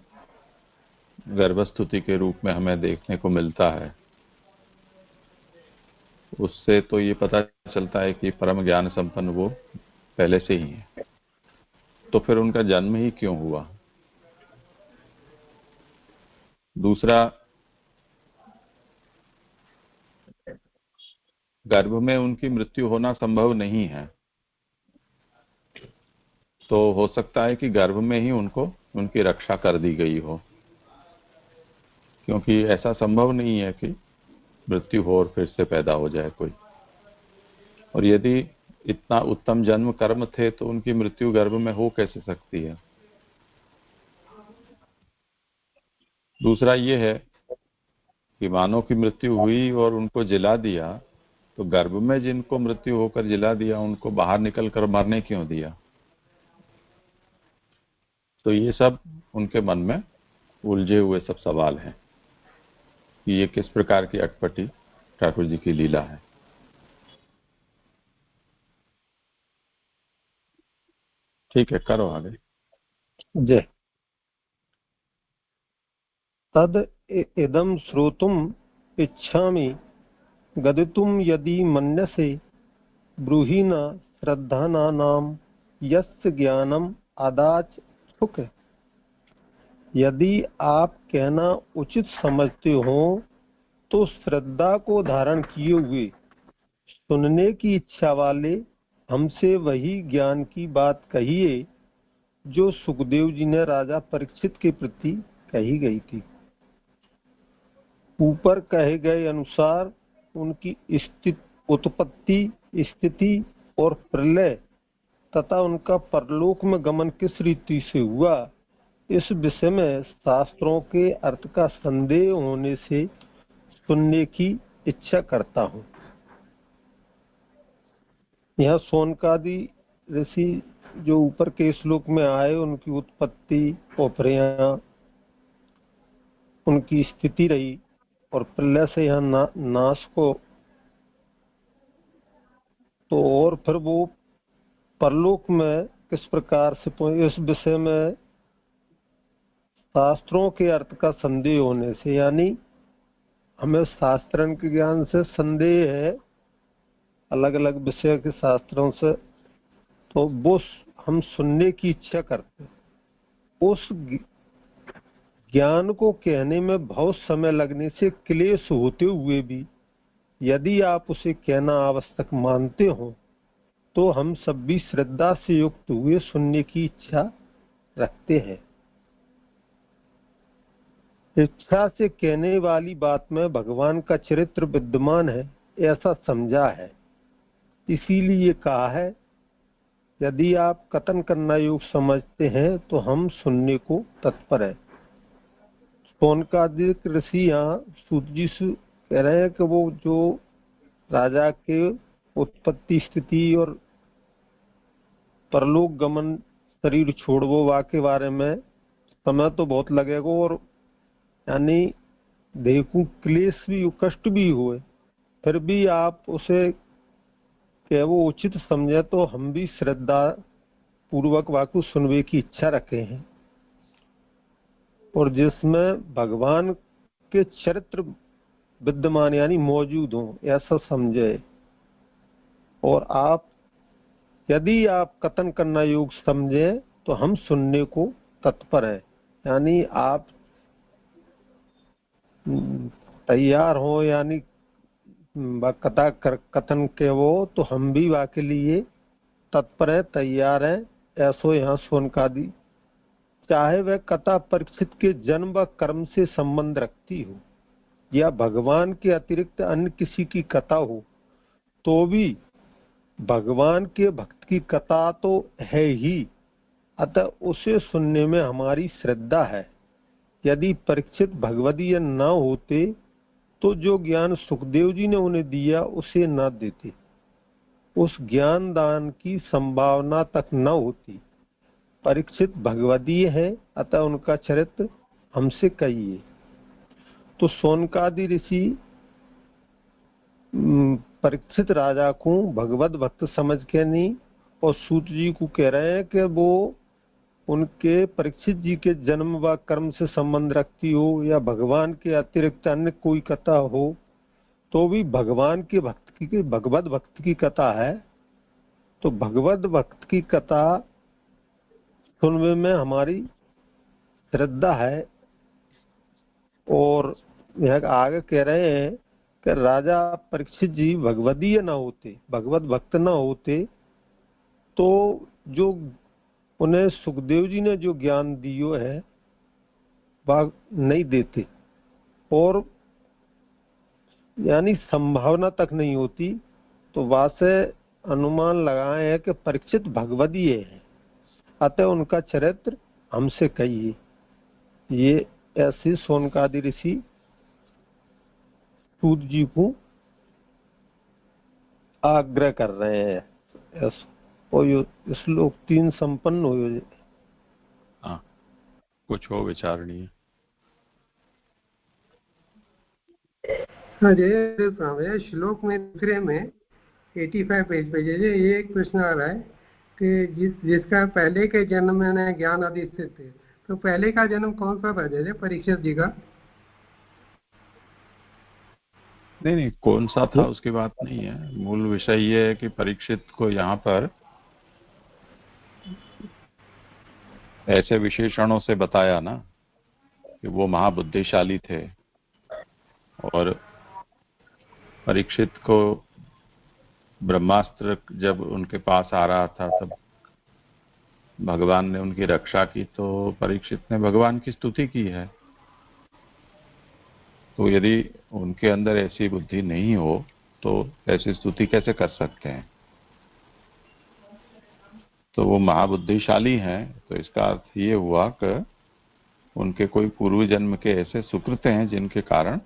गर्भस्तुति के रूप में हमें देखने को मिलता है उससे तो ये पता चलता है कि परम ज्ञान संपन्न वो पहले से ही है। तो फिर उनका जन्म ही क्यों हुआ? दूसरा, गर्भ में उनकी मृत्यु होना संभव नहीं है, तो हो सकता है कि गर्भ में ही उनको उनकी रक्षा कर दी गई हो, क्योंकि ऐसा संभव नहीं है कि मृत्यु हो और फिर से पैदा हो जाए कोई। और यदि इतना उत्तम जन्म कर्म थे तो उनकी मृत्यु गर्भ में हो कैसे सकती है। दूसरा ये है कि मानव की मृत्यु हुई और उनको जिला दिया, तो गर्भ में जिनको मृत्यु होकर जिला दिया उनको बाहर निकल कर मरने क्यों दिया। तो ये सब उनके मन में उलझे हुए सब सवाल हैं कि ये किस प्रकार की अटपटी ठाकुर जी की लीला है। ठीक है, करो आगे।
जय। तद इदं श्रोतुम इच्छामि गदितुम यदि मन्यसे ब्रूहि न श्रद्धानानाम यस्य ज्ञानम आदाच सुख। यदि आप कहना उचित समझते हो तो श्रद्धा को धारण किए हुए सुनने की इच्छा वाले हमसे वही ज्ञान की बात कहिए जो सुखदेव जी ने राजा परीक्षित के प्रति कही गई थी। ऊपर कहे गए अनुसार उनकी उत्पत्ति, स्थिति और प्रलय तथा उनका परलोक में गमन किस रीति से हुआ, इस विषय में शास्त्रों के अर्थ का संदेह होने से सुनने की इच्छा करता हूँ। यह शौनकादि ऋषि जो ऊपर के श्लोक में आए, उनकी उत्पत्ति और फिर यहाँ उनकी स्थिति रही और प्रलय से यहाँ नाश को, तो और फिर वो परलोक में किस प्रकार से, इस विषय में शास्त्रों के अर्थ का संदेह होने से, यानी हमें शास्त्रों के ज्ञान से संदेह है अलग अलग विषय के शास्त्रों से, तो वो हम सुनने की इच्छा करते हैं। उस ज्ञान को कहने में बहुत समय लगने से क्लेश होते हुए भी यदि आप उसे कहना आवश्यक मानते हो तो हम सब भी श्रद्धा से युक्त हुए सुनने की इच्छा रखते हैं। इच्छा से कहने वाली बात में भगवान का चरित्र विद्यमान है ऐसा समझा है, इसीलिए कहा है यदि आप कथन करना योग्य समझते हैं तो हम सुनने को तत्पर है। शौनकादिक ऋषि यहाँ सूत जी से कह रहे हैं कि वो जो राजा के उत्पत्ति, स्थिति और परलोक गमन, शरीर छोड़वो वा के बारे में समय तो बहुत लगेगा और यानी देखूं क्लेश भी, कष्ट भी हुए, फिर भी आप उसे क्या वो उचित समझे तो हम भी श्रद्धा पूर्वक वाकु सुनने की इच्छा रखे हैं। और जिसमें भगवान के चरित्र विद्यमान यानी मौजूद हो ऐसा समझे, और आप यदि आप कथन करना योग्य समझे तो हम सुनने को तत्पर है, यानी आप तैयार हो, यानी कथा कथन के वो तो हम भी वाके लिए तत्पर है, तैयार है। ऐसो यहाँ शौनकादि, चाहे वह कथा परीक्षित के जन्म व कर्म से संबंध रखती हो या भगवान के अतिरिक्त अन्य किसी की कथा हो, तो भी भगवान के भक्त की कथा तो है ही, अतः उसे सुनने में हमारी श्रद्धा है। यदि परीक्षित भगवदीय न होते तो जो ज्ञान सुखदेव जी ने उन्हें दिया उसे न देते, उस ज्ञान दान की संभावना तक न होती। परीक्षित भगवदीय है, अतः उनका चरित्र हमसे कहिए। तो शौनकादि ऋषि परीक्षित राजा को भगवत भक्त समझ के नहीं, और सूत जी को कह रहे हैं कि वो उनके परीक्षित जी के जन्म व कर्म से संबंध रखती हो या भगवान के अतिरिक्त अन्य कोई कथा हो, तो भी भगवान के भक्त की, भगवत भक्त की कथा है, तो भगवत भक्त की कथा सुनने में हमारी श्रद्धा है। और यह आगे कह रहे हैं कि राजा परीक्षित जी भगवदीय न होते, भगवत भक्त न होते तो जो उन्हें सुखदेव जी ने जो ज्ञान दियो है वह नहीं देते, और यानी संभावना तक नहीं होती। तो वहां से अनुमान लगाए हैं कि परीक्षित भगवदीय है, अतः उनका चरित्र हमसे कहिए। ये ऐसी सोनकादि ऋषि सूत जी को आग्रह कर रहे हैं। और श्लोक 3 संपन्न हो।
हाँ, कुछ हो विचारणीय?
हाँ जय स्वामी, श्लोक में दूसरे में 85 पेज पे ये एक प्रश्न आ रहा है कि जिसका पहले के जन्म में ज्ञान अधिष्ठित थे, तो पहले का जन्म कौन सा था जैसे परीक्षित जी का?
नहीं, कौन सा था उसकी बात नहीं है। मूल विषय ये है कि परीक्षित को यहाँ पर ऐसे विशेषणों से बताया ना कि वो महाबुद्धिशाली थे, और परीक्षित को ब्रह्मास्त्र जब उनके पास आ रहा था तब भगवान ने उनकी रक्षा की, तो परीक्षित ने भगवान की स्तुति की है। तो यदि उनके अंदर ऐसी बुद्धि नहीं हो तो ऐसी स्तुति कैसे कर सकते हैं? तो वो महाबुद्धिशाली हैं, तो इसका अर्थ ये हुआ कि उनके कोई पूर्व जन्म के ऐसे सुकृत हैं जिनके कारण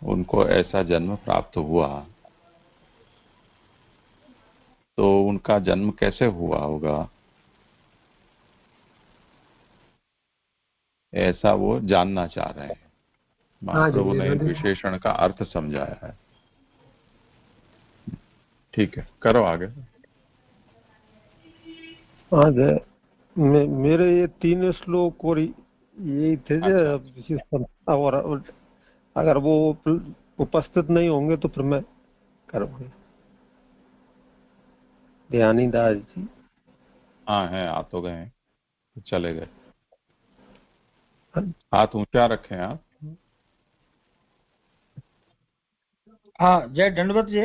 उनको ऐसा जन्म प्राप्त हुआ। तो उनका जन्म कैसे हुआ होगा, ऐसा वो जानना चाह रहे हैं। महाप्रभु ने विशेषण का अर्थ समझाया है। ठीक है, करो आगे।
आगे मेरे ये 3 श्लोक और यही थे। अच्छा। और अगर वो उपस्थित नहीं होंगे तो फिर मैं करूँगी। ध्यानी दास जी
हाँ हैं, आ तो गए, चले गए। हाथ ऊंचा रखें आप।
हाँ जय दंडवत जी।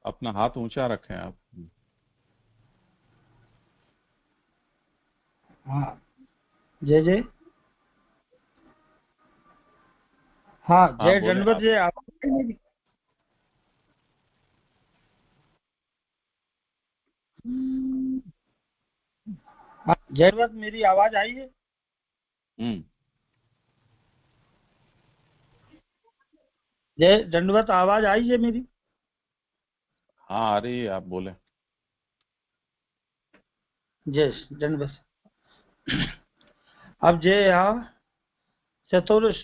अपना हाथ ऊंचा रखें आप।
हाँ जय जय। हाँ जय दंडवत जी। आवाज हाँ जय दंडवत, मेरी आवाज आई है? जय दंडवत, आवाज आई है मेरी?
हाँ आ रही है, आप बोले।
जय दंडवत। अब जय यहाँ चतुर्थ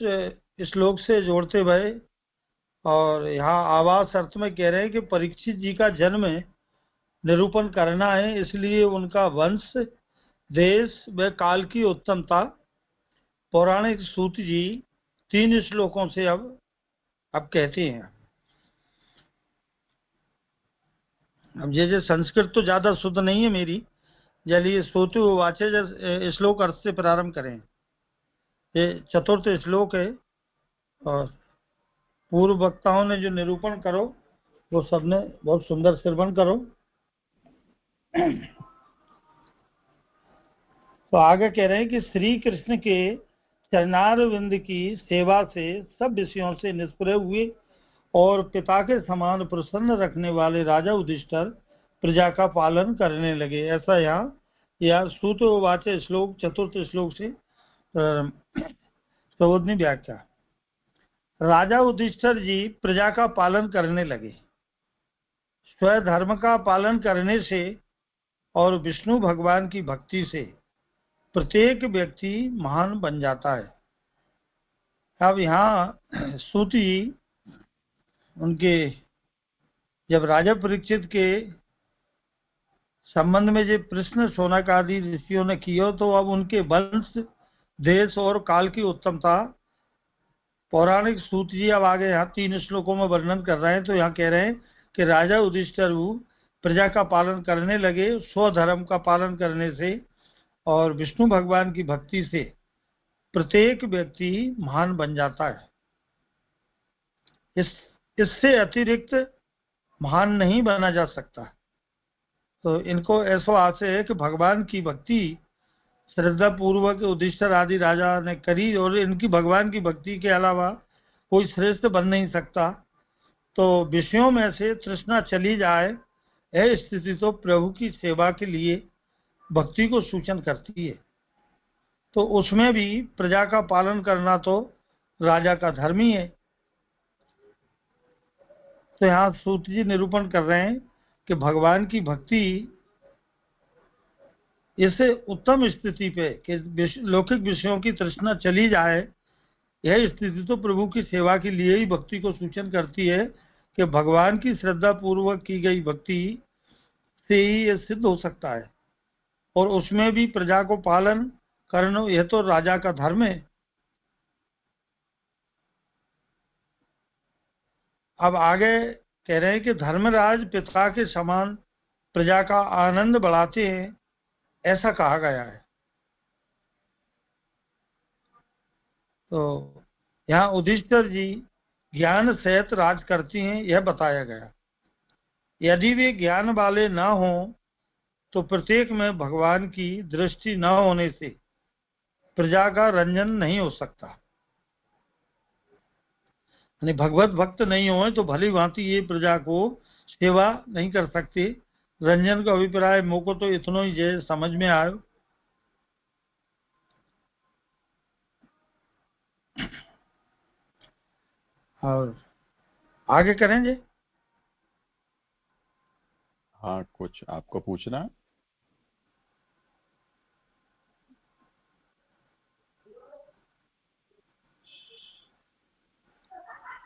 श्लोक से जोड़ते भय, और यहाँ आवाज अर्थ में कह रहे हैं कि परीक्षित जी का जन्म निरूपण करना है, इसलिए उनका वंश, देश व काल की उत्तमता पौराणिक सूत जी 3 श्लोकों से अब कहते हैं। अब ये संस्कृत तो ज्यादा शुद्ध नहीं है मेरी, चलिए श्रोतु वाचे श्लोक अर्थ से प्रारंभ करें। ये चतुर्थ श्लोक है, और पूर्व वक्ताओं ने जो निरूपण करो वो सबने बहुत सुंदर श्रवण करो। तो आगे कह रहे हैं कि श्री कृष्ण के चरणारविंद की सेवा से सब विषयों से निष्प्रय हुए और पिता के समान प्रसन्न रखने वाले राजा युधिष्ठिर प्रजा का पालन करने लगे। ऐसा यहाँ या सूतोवाच श्लोक चतुर्थ श्लोक से प्रबोधनी व्याख्या। राजा युधिष्ठिर जी प्रजा का पालन करने लगे। स्वधर्म का पालन करने से और विष्णु भगवान की भक्ति से प्रत्येक व्यक्ति महान बन जाता है। अब यहाँ सूत जी उनके जब राजा परीक्षित के संबंध में जो प्रश्न शौनकादि ऋषियों ने किया, तो अब उनके वंश, देश और काल की उत्तमता पौराणिक सूत जी अब आगे यहाँ 3 श्लोकों में वर्णन कर रहे हैं। तो यहाँ कह रहे हैं कि राजा युधिष्ठिर प्रजा का पालन करने लगे, स्वधर्म का पालन करने से और विष्णु भगवान की भक्ति से प्रत्येक व्यक्ति महान बन जाता है। इससे अतिरिक्त महान नहीं बना जा सकता। तो इनको ऐसा आशय है कि भगवान की भक्ति श्रद्धा पूर्वक युधिष्ठिर आदि राजा ने करी और इनकी भगवान की भक्ति के अलावा कोई श्रेष्ठ बन नहीं सकता। तो विषयों में से तृष्णा चली जाए, यह स्थिति तो प्रभु की सेवा के लिए भक्ति को सूचन करती है। तो उसमें भी प्रजा का पालन करना तो राजा का धर्म ही है। तो यहाँ सूत जी निरूपण कर रहे हैं कि भगवान की भक्ति इसे उत्तम स्थिति पे कि लौकिक विषयों की तृष्णा चली जाए, यह स्थिति तो प्रभु की सेवा के लिए ही भक्ति को सूचन करती है कि भगवान की श्रद्धा पूर्वक की गई भक्ति से ही यह सिद्ध हो सकता है। और उसमें भी प्रजा को पालन करना यह तो राजा का धर्म है। अब आगे कह रहे हैं कि धर्मराज पिता के समान प्रजा का आनंद बढ़ाते हैं, ऐसा कहा गया है। तो यहाँ युधिष्ठिर जी ज्ञान सहित राज करती हैं, यह बताया गया। यदि वे ज्ञान वाले न हों तो प्रत्येक में भगवान की दृष्टि न होने से प्रजा का रंजन नहीं हो सकता। यानी भगवत भक्त नहीं हो तो भली भांति ये प्रजा को सेवा नहीं कर सकते। रंजन का अभिप्राय मोको तो इतना ही जे समझ में आयो। और आगे करेंगे।
हाँ, कुछ आपको पूछना?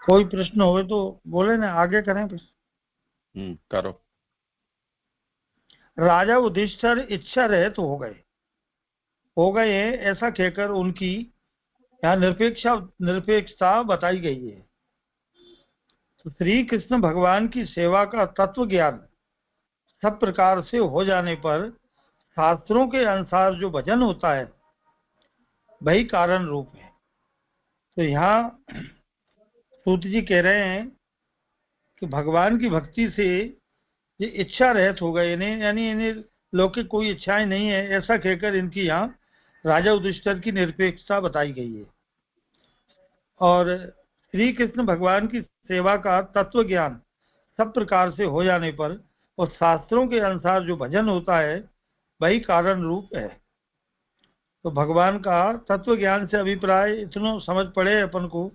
कोई प्रश्न हो तो बोले ना, आगे करें फिर।
करो।
राजा युधिष्ठिर इच्छा रहित हो गए ऐसा कहकर उनकी यहाँ निरपेक्षता बताई गई है। तो श्री कृष्ण भगवान की सेवा का तत्व ज्ञान सब प्रकार से हो जाने पर शास्त्रों के अनुसार जो भजन होता है वही कारण रूप है। तो यहाँ सूत जी कह रहे हैं कि भगवान की भक्ति से ये इच्छा रहित हो गए, यानी इन्हें लौकिक कोई इच्छाएं नहीं है, ऐसा कहकर इनकी यहाँ राजा युधिष्ठिर की निरपेक्षता बताई गई है। और श्री कृष्ण भगवान की सेवा का तत्व ज्ञान सब प्रकार से हो जाने पर और शास्त्रों के अनुसार जो भजन होता है वही कारण रूप है। तो भगवान का तत्व ज्ञान से अभिप्राय इतना समझ पड़े अपन को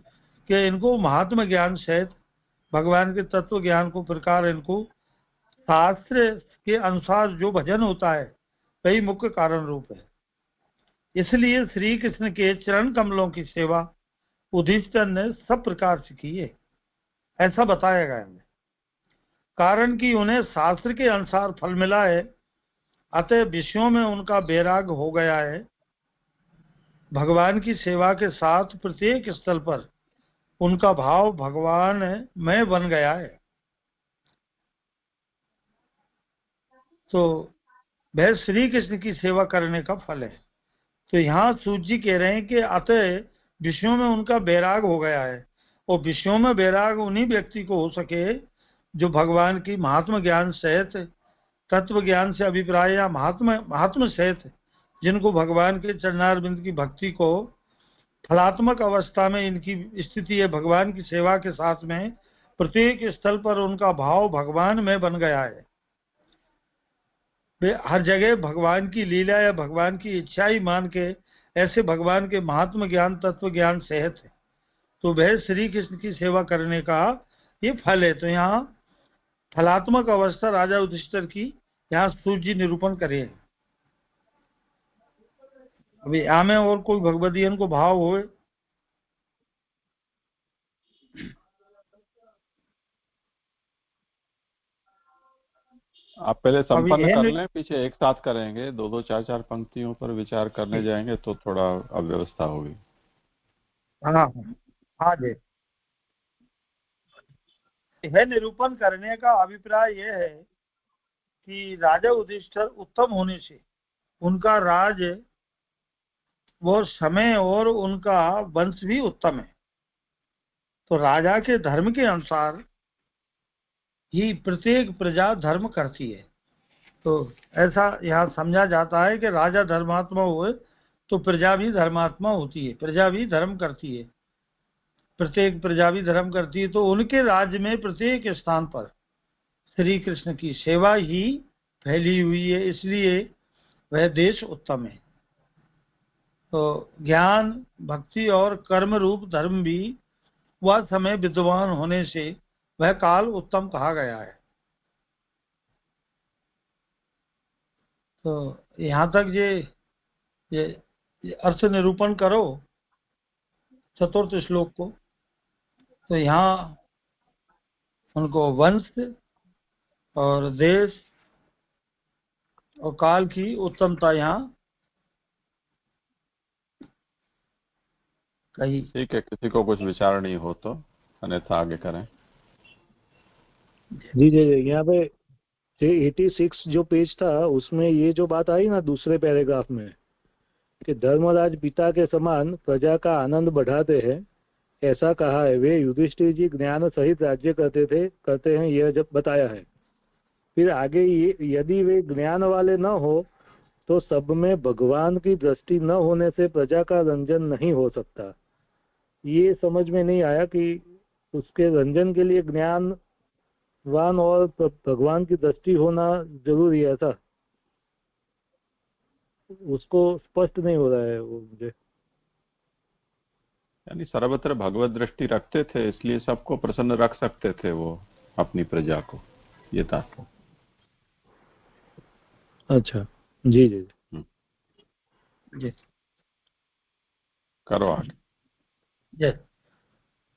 कि इनको महात्म ज्ञान सहित भगवान के तत्व ज्ञान को प्रकार इनको शास्त्र के अनुसार जो भजन होता है वही मुख्य कारण रूप है। इसलिए श्री कृष्ण के चरण कमलों की सेवा युधिष्ठिर ने सब प्रकार से की है, ऐसा बताया गया है। कारण कि उन्हें शास्त्र के अनुसार फल मिला है, अतः विषयों में उनका बैराग हो गया है। भगवान की सेवा के साथ प्रत्येक स्थल पर उनका भाव भगवान में बन गया है। तो वह श्री कृष्ण की सेवा करने का फल है। तो यहाँ सूत जी कह रहे हैं कि अतः विषयों में उनका बैराग हो गया है। और विषयों में बैराग उन्हीं व्यक्ति को हो सके जो भगवान की महात्म ज्ञान सहित तत्व ज्ञान से अभिप्राय या महात्म सहित जिनको भगवान के चरणारविंद की भक्ति को फलात्मक अवस्था में इनकी स्थिति है, भगवान की सेवा के साथ में प्रत्येक स्थल पर उनका भाव भगवान में बन गया है। वे हर जगह भगवान की लीला या भगवान की इच्छा ही मान के ऐसे भगवान के महात्म ज्ञान तत्व ज्ञान सहित है, तो वह श्री कृष्ण की सेवा करने का ये फल है। तो यहाँ फलात्मक अवस्था राजा युधिष्ठिर की यहाँ सूत जी निरूपण करे। अभी यहाँ में और कोई भगवदीयन को भाव हो?
आप पहले संपन्न कर लें, पीछे एक साथ करेंगे। दो चार पंक्तियों पर विचार करने जाएंगे तो थोड़ा अव्यवस्था होगी।
हाँ जी। यह निरूपण करने का अभिप्राय यह है कि राजा युधिष्ठिर उत्तम होने से उनका राज वो समय और उनका वंश भी उत्तम है। तो राजा के धर्म के अनुसार ही प्रत्येक प्रजा धर्म करती है। तो ऐसा यहाँ समझा जाता है कि राजा धर्मात्मा हुए तो प्रजा भी धर्मात्मा होती है, प्रजा भी धर्म करती है, प्रत्येक प्रजा भी धर्म करती है। तो उनके राज्य में प्रत्येक स्थान पर श्री कृष्ण की सेवा ही फैली हुई है, इसलिए वह देश उत्तम है। तो ज्ञान, भक्ति और कर्म रूप धर्म भी वह समय विद्वान होने से वह काल उत्तम कहा गया है। तो यहाँ तक ये अर्थ निरूपण करो चतुर्थ श्लोक को। तो यहाँ उनको वंश और देश और काल की उत्तमता यहाँ कही।
ठीक है, किसी को कुछ विचार नहीं हो तो अन्यथा आगे करें।
जी जी, यहाँ पे 86 जो पेज था उसमें ये जो बात आई ना दूसरे पैराग्राफ में कि धर्मराज पिता के समान प्रजा का आनंद बढ़ाते हैं, ऐसा कहा है। वे युधिष्ठिर जी ज्ञान सहित राज्य करते हैं, यह जब बताया है। फिर आगे यदि वे ज्ञान वाले न हो तो सब में भगवान की दृष्टि न होने से प्रजा का रंजन नहीं हो सकता। ये समझ में नहीं आया कि उसके रंजन के लिए ज्ञानवान और भगवान की दृष्टि होना जरूरी है, ऐसा उसको स्पष्ट नहीं हो रहा है वो मुझे।
यानी सर्वत्र भगवत दृष्टि रखते थे, इसलिए सबको प्रसन्न रख सकते थे वो अपनी प्रजा को, ये तात्पर्य।
अच्छा, जी जी
जी
करो आगे।
जी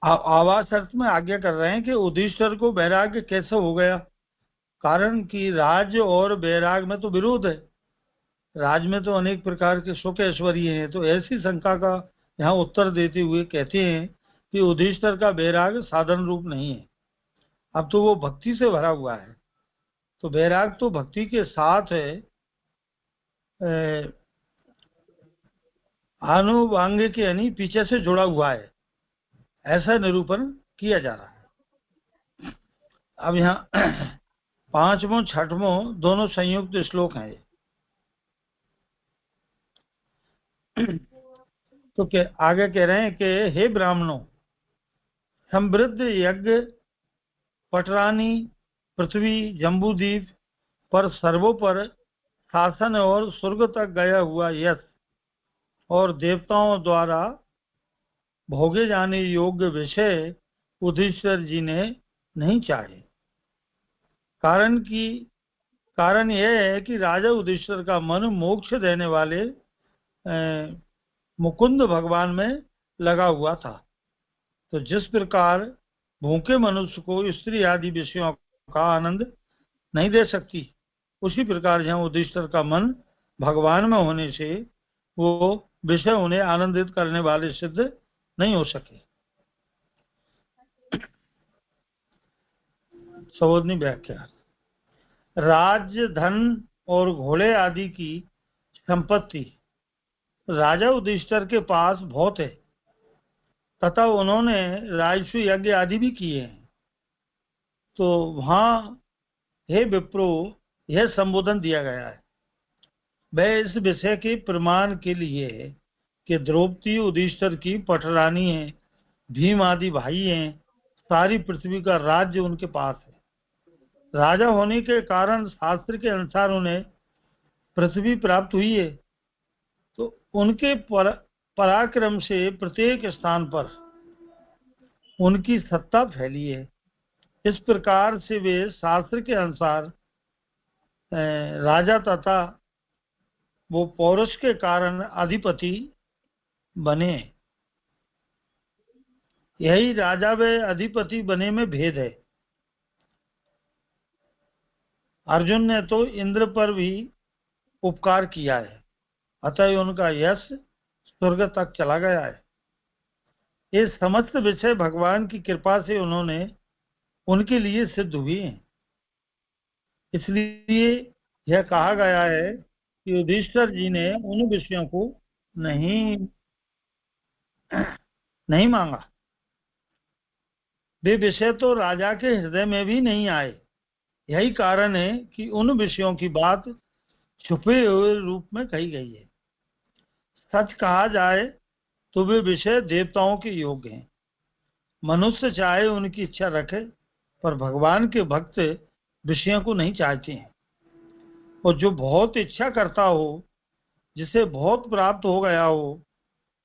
आवास अर्थ में आज्ञा कर रहे हैं कि युधिष्ठिर को वैराग्य कैसे हो गया। कारण कि राज और वैराग में तो विरोध है। राज में तो अनेक प्रकार के सुख ऐश्वर्य हैं। तो ऐसी शंका का यहाँ उत्तर देते हुए कहते हैं कि युधिष्ठिर का वैराग साधन रूप नहीं है, अब तो वो भक्ति से भरा हुआ है। तो वैराग तो भक्ति के साथ है, आनुवांगिक यानी पीछे से जुड़ा हुआ है, ऐसा निरूपण किया जा रहा है। अब यहाँ 5वां 6वां दोनों संयुक्त श्लोक हैं। तो आगे कह रहे हैं कि हे ब्राह्मणों, समृद्ध यज्ञ, पटरानी, पृथ्वी, जम्बूद्वीप पर सर्वोपर शासन और स्वर्ग तक गया हुआ यश और देवताओं द्वारा भोगे जाने योग्य विषय युधिष्ठिर जी ने नहीं चाहे। कारण यह है कि राजा युधिष्ठिर का मन मोक्ष देने वाले मुकुंद भगवान में लगा हुआ था। तो जिस प्रकार भूखे मनुष्य को स्त्री आदि विषयों का आनंद नहीं दे सकती, उसी प्रकार यहाँ युधिष्ठिर का मन भगवान में होने से वो विषय उन्हें आनंदित करने वाले सिद्ध नहीं हो सके। संबोधनी व्याख्या। राज्य, धन और घोड़े आदि की संपत्ति राजा युधिष्ठिर के पास बहुत है तथा उन्होंने राजस्व यज्ञ आदि भी किए हैं। तो वहां हे विप्रो यह संबोधन दिया गया है। वह इस विषय के प्रमाण के लिए कि द्रौपदी युधिष्ठिर की पटरानी है, भीम आदि भाई हैं, सारी पृथ्वी का राज्य उनके पास है। राजा होने के कारण शास्त्र के अनुसार उन्हें पृथ्वी प्राप्त हुई है। तो उनके पराक्रम से प्रत्येक स्थान पर उनकी सत्ता फैली है। इस प्रकार से वे शास्त्र के अनुसार राजा तथा वो पौरुष के कारण अधिपति बने। यही राजा व अधिपति बने में भेद है। अर्जुन ने तो इंद्र पर भी उपकार किया है, अतः उनका यश स्वर्ग तक चला गया है। ये समस्त विषय भगवान की कृपा से उनके लिए सिद्ध हुए हैं। इसलिए यह कहा गया है कि युधिष्ठिर जी ने उन विषयों को नहीं मांगा। वे विषय तो राजा के हृदय में भी नहीं आए। यही कारण है कि उन विषयों की बात छुपे हुए रूप में कही गई है। सच कहा जाए तो वे विषय देवताओं के योग्य हैं। मनुष्य चाहे उनकी इच्छा रखे, पर भगवान के भक्त विषयों को नहीं चाहते हैं। और जो बहुत इच्छा करता हो, जिसे बहुत प्राप्त हो गया हो,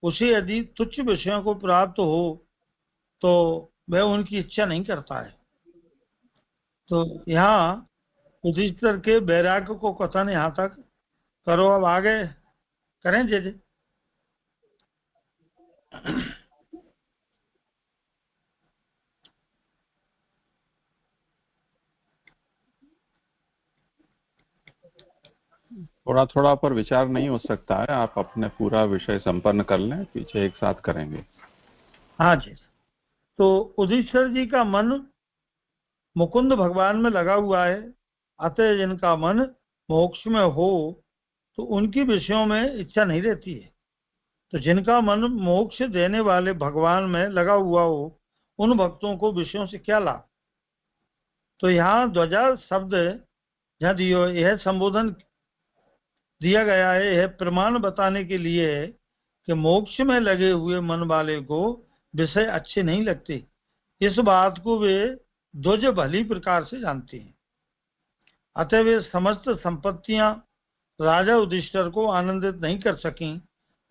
उसे यदि तुच्छ विषयों को प्राप्त हो तो वह उनकी इच्छा नहीं करता है। तो यहाँ युधिष्ठिर के वैराग्य को कथन यहाँ तक करो। अब आगे करें जय।
थोड़ा थोड़ा पर विचार नहीं हो सकता है, आप अपने पूरा विषय संपन्न कर लें, पीछे एक साथ करेंगे।
हाँ जी। तो युधिष्ठिर जी का मन मुकुंद भगवान में लगा हुआ है। अतः जिनका मन मोक्ष में हो तो उनकी विषयों में इच्छा नहीं रहती है। तो जिनका मन मोक्ष देने वाले भगवान में लगा हुआ हो, उन भक्तों को विषयों से क्या लाभ। तो यहाँ ध्वजा शब्द जहाँ दियो, यह संबोधन दिया गया है, यह प्रमाण बताने के लिए है कि मोक्ष में लगे हुए मन वाले को विषय अच्छे नहीं लगते। इस बात को वे ध्वज भली प्रकार से जानते हैं। अतः वे समस्त संपत्तियां राजा युधिष्ठिर को आनंदित नहीं कर सकी।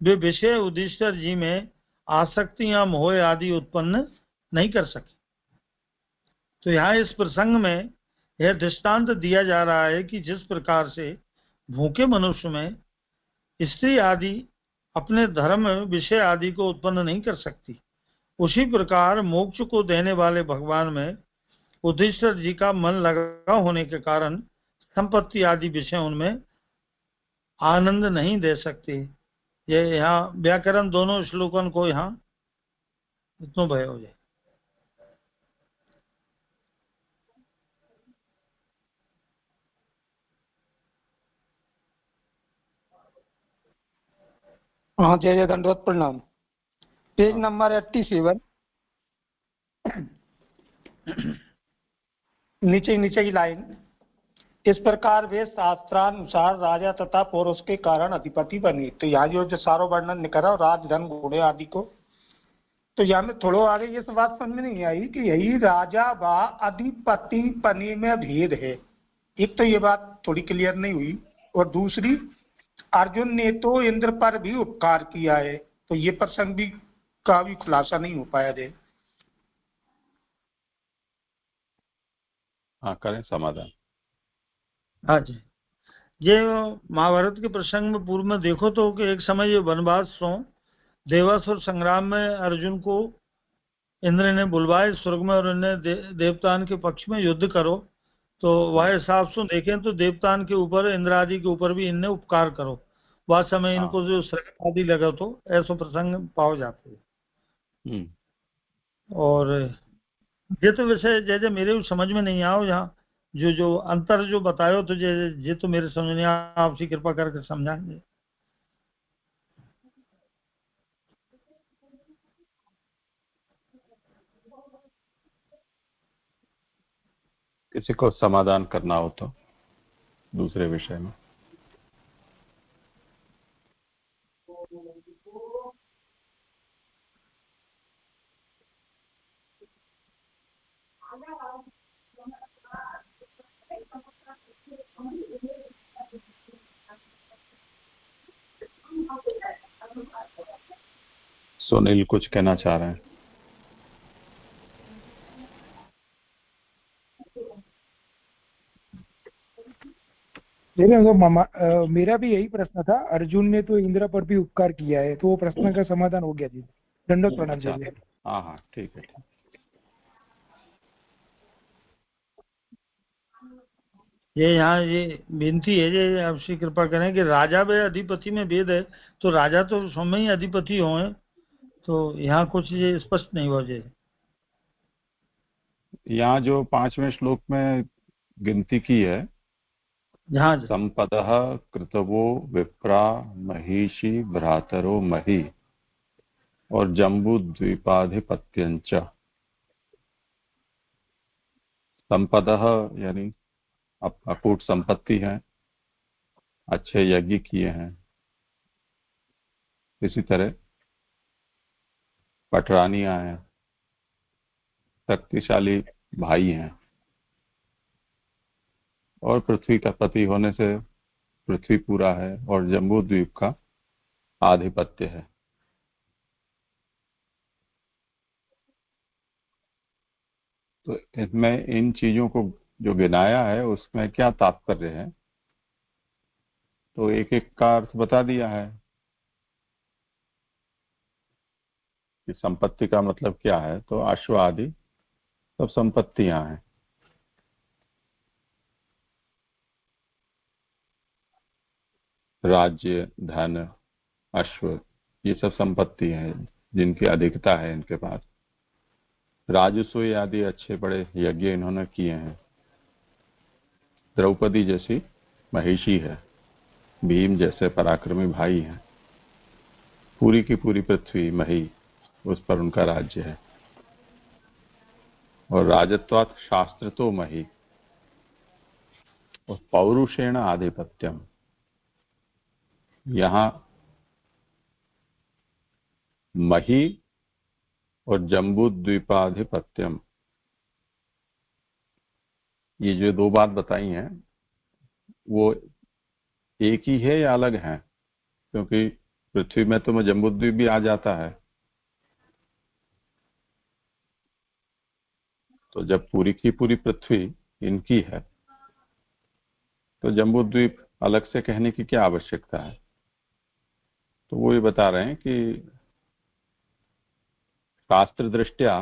वे विषय युधिष्ठिर जी में आसक्तियां मोह आदि उत्पन्न नहीं कर सके। तो यहाँ इस प्रसंग में यह दृष्टांत दिया जा रहा है कि जिस प्रकार से भूखे मनुष्य में स्त्री आदि अपने धर्म विषय आदि को उत्पन्न नहीं कर सकती, उसी प्रकार मोक्ष को देने वाले भगवान में युधिष्ठिर जी का मन लगा होने के कारण संपत्ति आदि विषय उनमें आनंद नहीं दे सकते। ये यहाँ व्याकरण दोनों श्लोकन को यहाँ इतना भय हो जाए।
हाँ जय जय दंडवत प्रणाम। पेज नंबर 87 नीचे की लाइन। इस प्रकार वे शास्त्रानुसार राजा तथा पौरुष के कारण अधिपति बने। तो यहाँ जो सारो वर्णन निकला राज धन घोड़े आदि को, तो यहाँ में थोड़ा आगे ये बात समझ में नहीं आई कि यही राजा व अधिपति पने में भेद है। एक तो ये बात थोड़ी क्लियर नहीं हुई, और दूसरी अर्जुन ने तो इंद्र पर भी उपकार किया है, तो ये प्रसंग भी का भी खुलासा नहीं हो पाया दे।
हाँ करें समाधान।
हाँ जी। ये महाभारत के प्रसंग में पूर्व में देखो तो कि एक समय ये वनवास देवासुर संग्राम में अर्जुन को इंद्र ने बुलवाए स्वर्ग में और इन्हें देवतान के पक्ष में युद्ध करो। तो वह हिसाब से देखें तो देवतान के ऊपर इंद्र आदि के ऊपर भी इन्हें उपकार करो, वह समय इनको जो श्रम आदि लगा, तो ऐसा प्रसंग पाओ जाते हैं। और ये तो वैसे जैसे मेरे समझ में नहीं आओ, यहाँ जो अंतर जो बतायो तो ये तो मेरे समझ में आपसी कृपा करके समझाएंगे।
किसी को समाधान करना हो तो दूसरे विषय में। सुनील कुछ कहना चाह रहे हैं।
मेरा भी यही प्रश्न था। अर्जुन ने तो इंद्र पर भी उपकार किया है, तो वो प्रश्न का समाधान हो गया जी। दंडवत प्रणाम जी।
हाँ हाँ ठीक है।
ये यहाँ ये विनती है, ये आपसे कृपा करें कि राजा व अधिपति में भेद है, तो राजा तो स्वयं ही अधिपति हो, तो यहाँ कुछ ये स्पष्ट नहीं हो जाए।
यहाँ जो 5वें श्लोक में गिनती की है, संपदः कृतवो विप्रा महिषी भ्रातरो मही और जम्बू द्वीपाधिपत्यंच, संपदः यानी अकूट संपत्ति है, अच्छे यज्ञ किए हैं। इसी तरह पटरानियां हैं, शक्तिशाली भाई हैं, और पृथ्वी का पति होने से पृथ्वी पूरा है और जम्बू द्वीप का आधिपत्य है। तो इसमें इन चीजों को जो गिनाया है उसमें क्या तात्पर्य है, तो एक एक का अर्थ बता दिया है कि संपत्ति का मतलब क्या है। तो अश्व आदि सब संपत्तियां हैं। राज्य, धन, अश्व, ये सब संपत्ति हैं जिनकी अधिकता है इनके पास। राजसूय आदि अच्छे बड़े यज्ञ इन्होंने किए हैं। द्रौपदी जैसी महिषी है, भीम जैसे पराक्रमी भाई हैं। पूरी की पूरी पृथ्वी मही, उस पर उनका राज्य है। और राजत्वात् शास्त्र तो मही और पौरुषेण आधिपत्यम। यहां मही और जम्बू द्वीपाधिपत्यम, ये जो दो बात बताई हैं वो एक ही है या अलग है? क्योंकि पृथ्वी में तो जम्बू द्वीप भी आ जाता है। तो जब पूरी की पूरी पृथ्वी इनकी है तो जम्बू द्वीप अलग से कहने की क्या आवश्यकता है? तो वो ये बता रहे हैं कि शास्त्र दृष्टया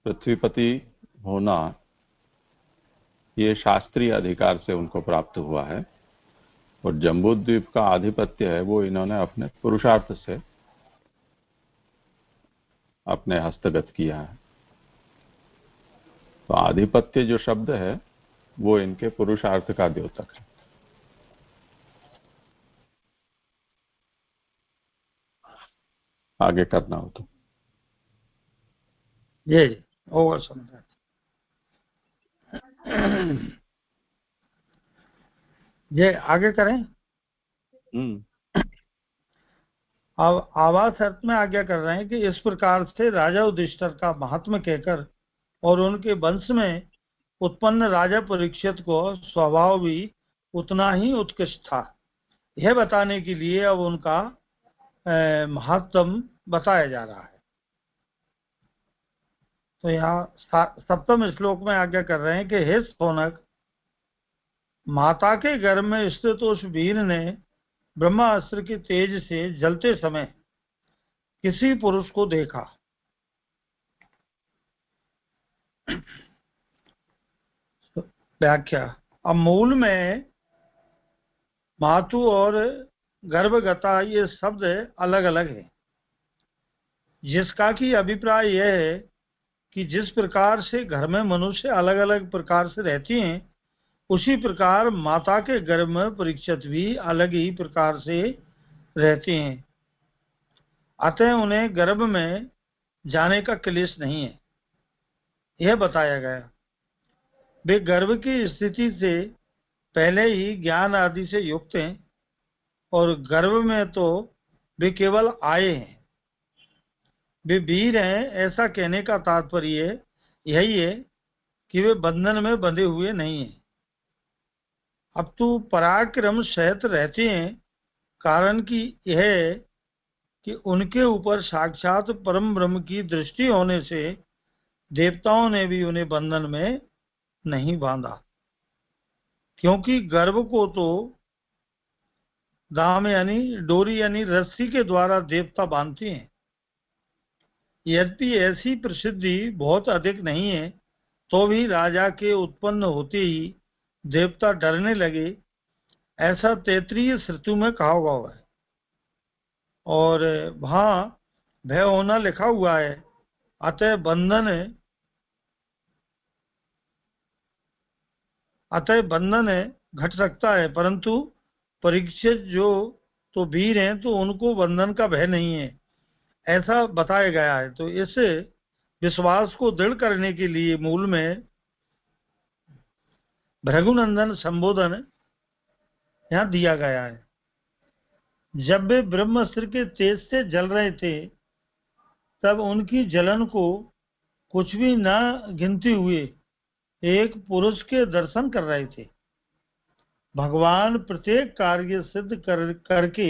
पृथ्वीपति होना ये शास्त्रीय अधिकार से उनको प्राप्त हुआ है, और जम्बू द्वीप का आधिपत्य है वो इन्होंने अपने पुरुषार्थ से अपने हस्तगत किया है। तो आधिपत्य जो शब्द है वो इनके पुरुषार्थ का द्योतक है। आगे करना हो तो
ये ओवर सम्राट। ये आगे करें। अब आवास अर्थ में आज्ञा कर रहे हैं कि इस प्रकार से राजा युधिष्ठिर का महात्म्य कहकर और उनके वंश में उत्पन्न राजा परीक्षित को स्वभाव भी उतना ही उत्कृष्ट था, यह बताने के लिए अब उनका महात्म बताया जा रहा है। तो यहाँ सप्तम श्लोक में आज्ञा कर रहे हैं कि हे शौनक, माता के गर्भ में स्थित उस वीर ने ब्रह्मास्त्र के तेज से जलते समय किसी पुरुष को देखा। व्याख्या। अब मूल में मातु और गर्भगता ये शब्द अलग अलग है, जिसका की अभिप्राय यह है कि जिस प्रकार से घर में मनुष्य अलग अलग प्रकार से रहती हैं, उसी प्रकार माता के गर्भ में परीक्षित भी अलग ही प्रकार से रहते हैं। अतः उन्हें गर्भ में जाने का क्लेश नहीं है, यह बताया गया। वे गर्भ की स्थिति से पहले ही ज्ञान आदि से युक्त हैं, और गर्भ में तो वे केवल आए हैं। वे वीर हैं, ऐसा कहने का तात्पर्य यही है कि वे बंधन में बंधे हुए नहीं हैं। अब तो पराक्रम सहित रहते हैं, कारण कि यह है कि उनके ऊपर साक्षात परम ब्रह्म की दृष्टि होने से देवताओं ने भी उन्हें बंधन में नहीं बांधा, क्योंकि गर्भ को तो दाम यानी डोरी यानी रस्सी के द्वारा देवता बांधते हैं। यद्यपि ऐसी प्रसिद्धि बहुत अधिक नहीं है, तो भी राजा के उत्पन्न होते ही देवता डरने लगे, ऐसा तैत्तिरीय श्रुति में कहा हुआ है। और वहां भय होना लिखा हुआ है। अतः बंधन घट सकता है, परंतु परीक्षित जो तो वीर हैं तो उनको बंधन का भय नहीं है, ऐसा बताया गया है। तो इस विश्वास को दृढ़ करने के लिए मूल में भृगुनंदन संबोधन यहाँ दिया गया है। जब वे ब्रह्मास्त्र के तेज से जल रहे थे तब उनकी जलन को कुछ भी न गिनते हुए एक पुरुष के दर्शन कर रहे थे। भगवान प्रत्येक कार्य सिद्ध करके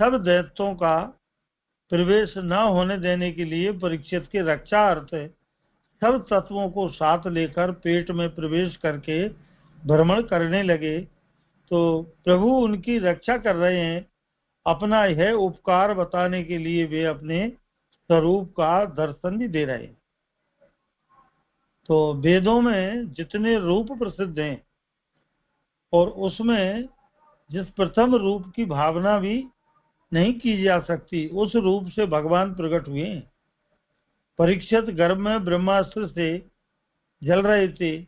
सब दैत्यों का प्रवेश न होने देने के लिए परीक्षित के रक्षा अर्थ सब तत्वों को साथ लेकर पेट में प्रवेश करके भ्रमण करने लगे। तो प्रभु उनकी रक्षा कर रहे हैं। अपना यह उपकार बताने के लिए वे अपने स्वरूप का दर्शन भी दे रहे हैं। तो वेदों में जितने रूप प्रसिद्ध हैं और उसमें जिस प्रथम रूप की भावना भी नहीं की जा सकती, उस रूप से भगवान प्रकट हुए हैं। परीक्षित गर्भ में ब्रह्मास्त्र से जल रहे थे,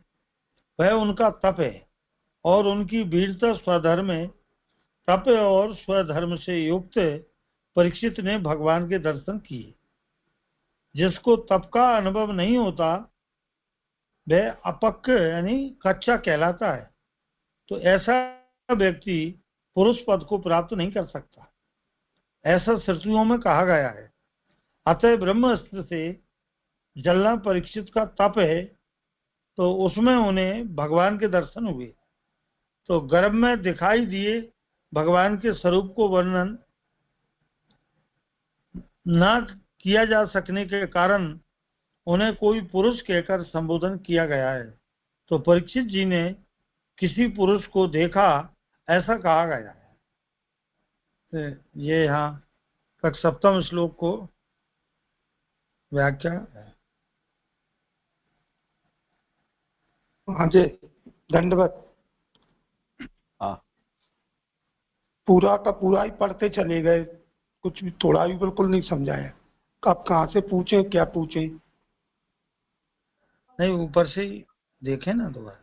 वह उनका तप है और उनकी वीरता स्वधर्म है। तप और स्वधर्म से युक्त परीक्षित ने भगवान के दर्शन किए। जिसको तप का अनुभव नहीं होता वह अपक्व यानी कच्चा कहलाता है। तो ऐसा व्यक्ति पुरुष पद को प्राप्त नहीं कर सकता, ऐसा श्रुतियों में कहा गया है। अतः ब्रह्मास्त्र से जलना परीक्षित का तप है, तो उसमें उन्हें भगवान के दर्शन हुए। तो गर्भ में दिखाई दिए भगवान के स्वरूप को वर्णन न किया जा सकने के कारण उन्हें कोई पुरुष कहकर संबोधन किया गया है। तो परीक्षित जी ने किसी पुरुष को देखा ऐसा कहा गया है। ये यहाँ तक सप्तम श्लोक को व्याख्या है।
हाँ जी, दंडवत।
हाँ,
पूरा का पूरा ही पढ़ते चले गए, कुछ भी थोड़ा भी बिल्कुल नहीं समझाया। अब कहाँ से पूछे, क्या पूछे?
नहीं, ऊपर से ही देखे ना दोबारा।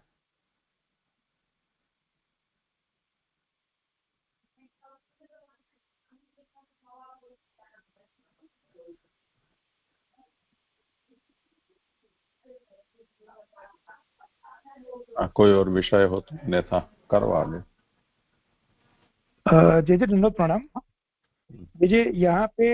कोई और विषय हो तो अन्यथा करो आगे।
जय जय दंडवत प्रणाम। जय यहाँ पे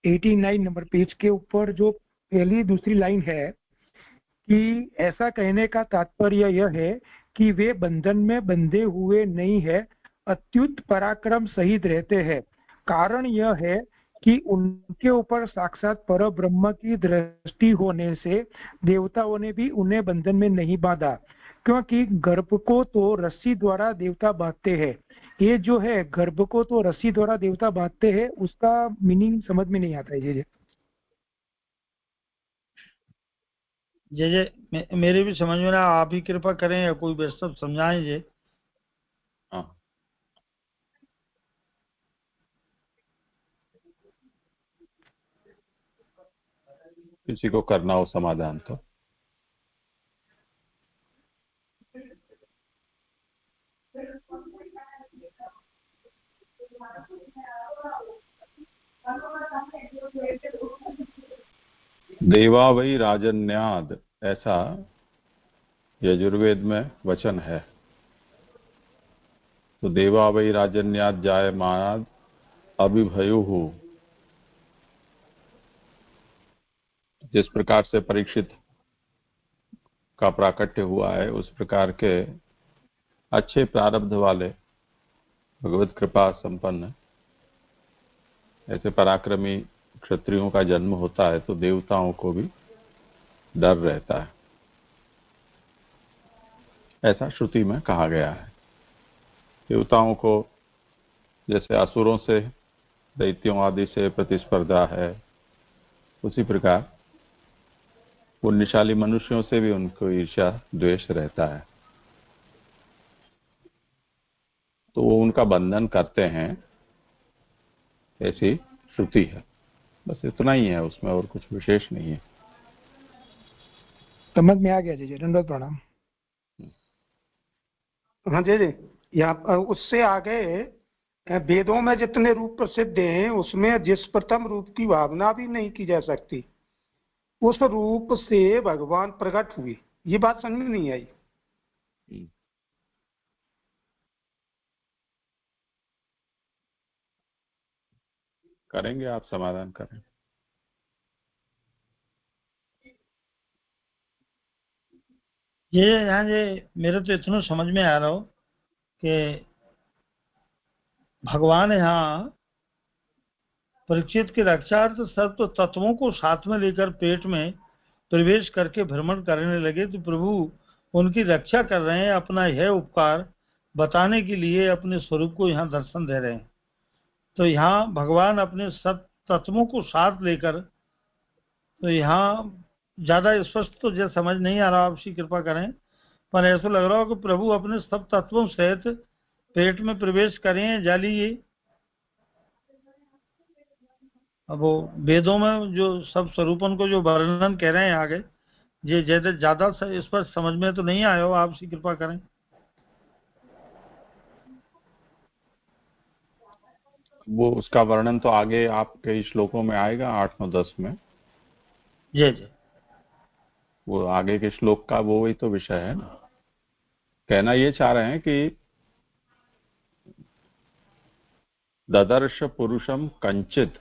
89 नंबर पेज के ऊपर जो पहली दूसरी लाइन है कि ऐसा कहने का तात्पर्य यह है कि वे बंधन में बंधे हुए नहीं है, अत्युत पराक्रम सहित रहते हैं। कारण यह है कि उनके ऊपर साक्षात पर ब्रह्म की दृष्टि होने से देवताओं ने भी उन्हें बंधन में नहीं बांधा, क्योंकि गर्भ को तो रस्सी द्वारा देवता बांधते हैं। ये जो है गर्भ को तो रस्सी द्वारा देवता बांधते हैं, उसका मीनिंग समझ में नहीं आता है। जय
जय जय मेरे भी समझ में ना, आप ही कृपा करें या कोई वैष्णव समझाएं। जय
हाँ, किसी को करना हो समाधान तो। देवा वै राजन्याद, ऐसा यजुर्वेद में वचन है। तो देवा वै राजन्याद जायमानाद अभिभयुः, जिस प्रकार से परीक्षित का प्राकट्य हुआ है उस प्रकार के अच्छे प्रारब्ध वाले भगवत कृपा संपन्न ऐसे पराक्रमी क्षत्रियों का जन्म होता है, तो देवताओं को भी डर रहता है, ऐसा श्रुति में कहा गया है। देवताओं को जैसे असुरों से, दैत्यों आदि से प्रतिस्पर्धा है, उसी प्रकार पुण्यशाली मनुष्यों से भी उनको ईर्ष्या द्वेष रहता है। तो वो उनका बंधन करते हैं, ऐसी श्रुति है। बस इतना ही है, उसमें और कुछ विशेष नहीं है।
समझ में आ गया। जय जय दंडवत प्रणाम।
हाँ जी जी, यहाँ उससे आगे वेदों में जितने रूप प्रसिद्ध हैं उसमें जिस प्रथम रूप की भावना भी नहीं की जा सकती,
उस रूप से भगवान प्रकट हुए। ये बात समझ में नहीं आई।
करेंगे, आप समाधान करें।
ये यहाँ ये मेरे तो इतना समझ में आ रहा हो कि भगवान यहाँ परीक्षित की रक्षार्थ सर्व तत्वों को साथ में लेकर पेट में प्रवेश करके भ्रमण करने लगे, तो प्रभु उनकी रक्षा कर रहे हैं, अपना यह उपकार बताने के लिए अपने स्वरूप को यहाँ दर्शन दे रहे हैं। तो यहाँ भगवान अपने सब तत्वों को साथ लेकर, तो यहाँ ज्यादा स्पष्ट तो जो समझ नहीं आ रहा, आपसी कृपा करें, पर ऐसा लग रहा हो कि प्रभु अपने सब तत्वों सहित पेट में प्रवेश करें जालिए। अब वो वेदों में जो सब स्वरूपन को जो वर्णन कह रहे हैं आगे, ये जैसे ज्यादा स्पष्ट समझ में तो नहीं आया हो, आपसी कृपा करें।
वो उसका वर्णन तो आगे आपके श्लोकों में आएगा, 8, 9, 10 में।
जी जी,
वो आगे के श्लोक का वो ही तो विषय है ना। कहना ये चाह रहे हैं कि ददर्श पुरुषम कंचित,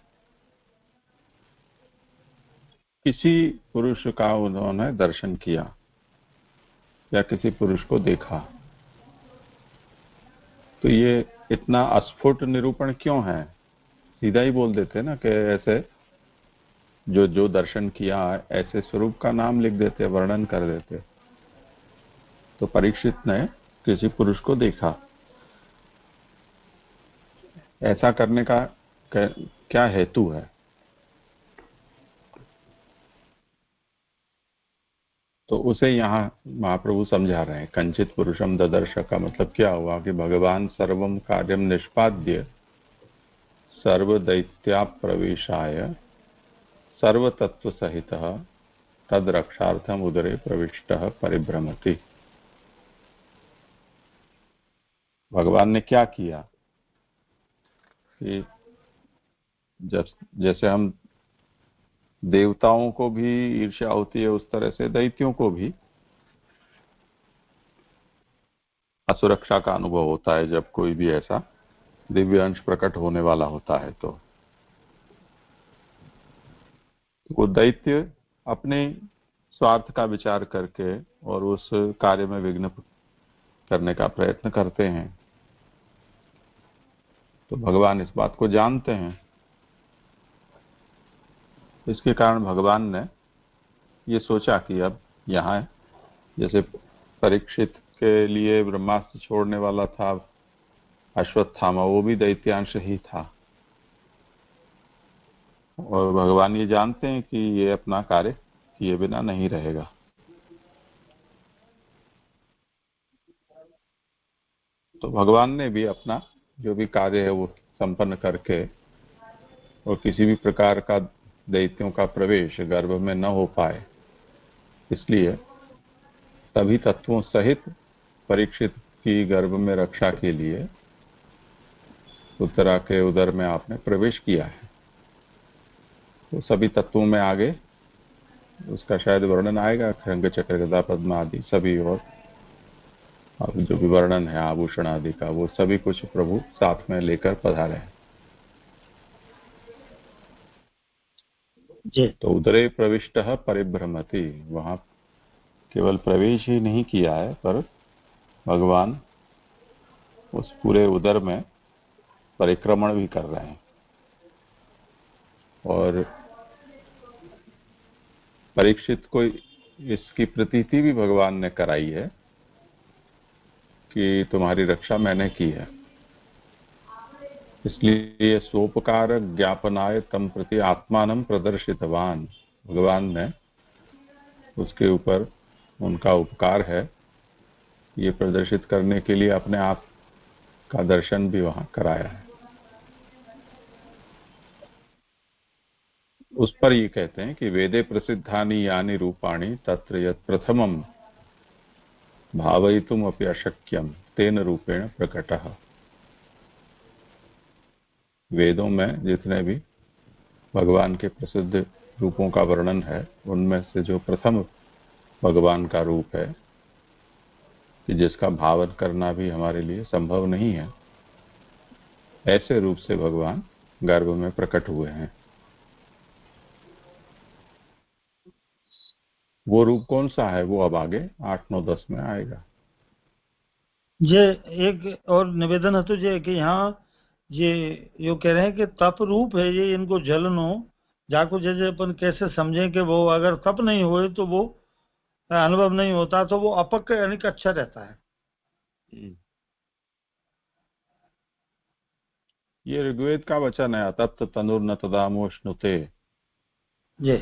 किसी पुरुष का उन्होंने दर्शन किया या किसी पुरुष को देखा। तो ये इतना अस्फुट निरूपण क्यों है? सीधा ही बोल देते ना कि ऐसे जो जो दर्शन किया ऐसे स्वरूप का नाम लिख देते, वर्णन कर देते। तो परीक्षित ने किसी पुरुष को देखा, ऐसा करने का क्या हेतु है? तो उसे यहाँ महाप्रभु समझा रहे हैं। कंचित पुरुषम ददर्श का मतलब क्या हुआ कि भगवान सर्वम कार्यम निष्पाद्य सर्व दैत्या प्रवेशाय सर्व तत्व सहित तद रक्षार्थम उदरे प्रविष्ट परिभ्रमति। भगवान ने क्या किया कि जैसे हम देवताओं को भी ईर्ष्या होती है, उस तरह से दैत्यों को भी असुरक्षा का अनुभव होता है जब कोई भी ऐसा दिव्य अंश प्रकट होने वाला होता है। तो वो दैत्य अपने स्वार्थ का विचार करके और उस कार्य में विघ्न करने का प्रयत्न करते हैं। तो भगवान इस बात को जानते हैं, इसके कारण भगवान ने ये सोचा कि अब यहाँ जैसे परीक्षित के लिए ब्रह्मास्त्र छोड़ने वाला था अश्वत्थामा, वो भी दैत्यांश ही था, और भगवान ये जानते हैं कि ये अपना कार्य किए बिना नहीं रहेगा। तो भगवान ने भी अपना जो भी कार्य है वो संपन्न करके, और किसी भी प्रकार का दैत्यों का प्रवेश गर्भ में न हो पाए, इसलिए सभी तत्वों सहित परीक्षित की गर्भ में रक्षा के लिए उत्तरा के उदर में आपने प्रवेश किया है। तो सभी तत्वों में आगे उसका शायद वर्णन आएगा, खंग चक्र गदा पद्म आदि सभी, और अब जो भी वर्णन है आभूषण आदि का, वो सभी कुछ प्रभु साथ में लेकर पधारे हैं। तो उदरे प्रविष्ट परिभ्रमति, वहां केवल प्रवेश ही नहीं किया है, पर भगवान उस पूरे उदर में परिक्रमण भी कर रहे हैं। और परीक्षित को इसकी प्रतीति भी भगवान ने कराई है कि तुम्हारी रक्षा मैंने की है, इसलिए सोपकार ज्ञापनाय तम प्रति आत्मानं प्रदर्शितवान। भगवान ने उसके ऊपर उनका उपकार है ये प्रदर्शित करने के लिए अपने आप का दर्शन भी वहां कराया है। उस पर ये कहते हैं कि वेदे प्रसिद्धानि यानि रूपाणि तत्र यत् प्रथमं भावयितुम अपि अशक्यम तेन रूपेण प्रकटः। वेदों में जितने भी भगवान के प्रसिद्ध रूपों का वर्णन है उनमें से जो प्रथम भगवान का रूप है कि जिसका भावन करना भी हमारे लिए संभव नहीं है, ऐसे रूप से भगवान गर्भ में प्रकट हुए हैं। वो रूप कौन सा है वो अब आगे 8, 9, 10 में आएगा।
ये एक और निवेदन है तो ये कि यहाँ ये यो कह रहे हैं कि तप रूप है ये, इनको जलनो जाको जैसे अपन कैसे समझें कि वो अगर तप नहीं हुए तो वो अनुभव नहीं होता, तो वो अपक यानी कि अच्छा रहता है।
ये ऋग्वेद का वचन है, अतप्त तनुर न तदामोष्णुते,
जी,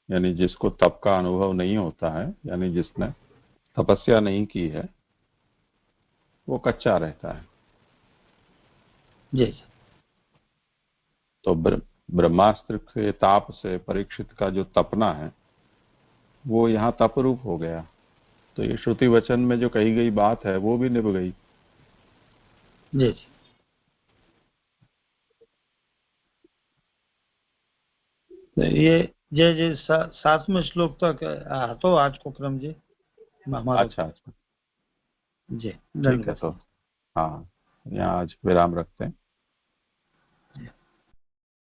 यानी जिसको तप का अनुभव नहीं होता है, यानी जिसने तपस्या नहीं की है, वो कच्चा रहता है।
जी,
तो ब्रह्मास्त्र के ताप से परीक्षित का जो तपना है वो यहाँ तप रूप हो गया। तो ये श्रुति वचन में जो कही गई बात है वो भी निभ गई।
जी, तो ये जय जय 7वें श्लोक तक तो आज को क्रम जी हमारा।
अच्छा अच्छा,
जी,
ठीक है। तो हाँ, यहाँ आज विराम रखते हैं।